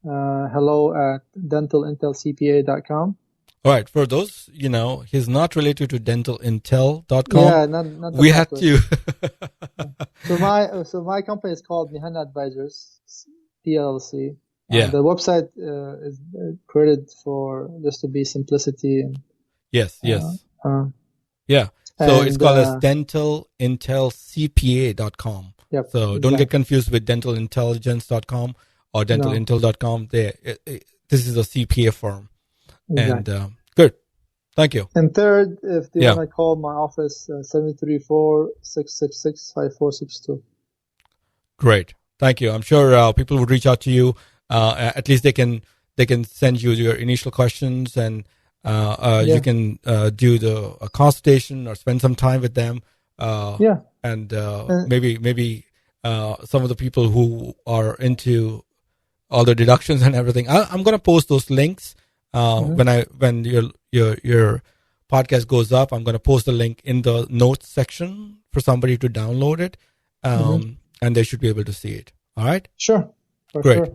hello@dentalintelcpa.com. All right. For those, he's not related to dentalintel.com. Yeah, not we had to. So my company is called Mehana Advisors, PLC. Yeah. The website is created for just to be simplicity and. Yes. Yeah. So it's called as dentalintelcpa.com. Yep, so don't get confused with dentalintelligence.com or dentalintel.com. This is a CPA firm. Exactly. And good. Thank you. And third, if they want to call my office, 734-666-5462. Great. Thank you. I'm sure people would reach out to you. At least they can send you your initial questions, and you can do a consultation or spend some time with them. And maybe some of the people who are into all the deductions and everything. I'm going to post those links when your podcast goes up. I'm going to post the link in the notes section for somebody to download it, and they should be able to see it. All right. Sure. Great. Sure.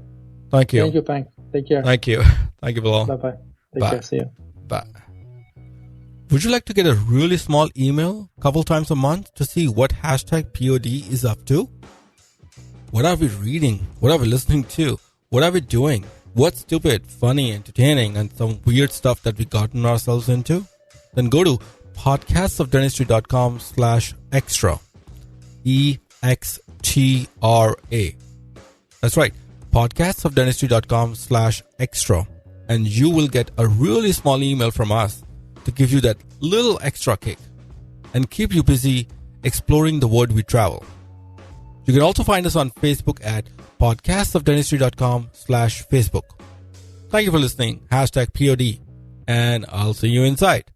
Thank you. Thank you, Pang. Take care. Thank you. Thank you, Bilal. Bye-bye. Take care. See you. Bye. Would you like to get a really small email a couple times a month to see what #POD is up to? What are we reading? What are we listening to? What are we doing? What's stupid, funny, entertaining, and some weird stuff that we gotten ourselves into? then go to podcastsofdentistry.com/extra. EXTRA. That's right. podcastsofdentistry.com/extra. And you will get a really small email from us to give you that little extra kick and keep you busy exploring the world we travel. You can also find us on Facebook at podcastsofdentistry.com/Facebook. Thank you for listening. #POD. And I'll see you inside.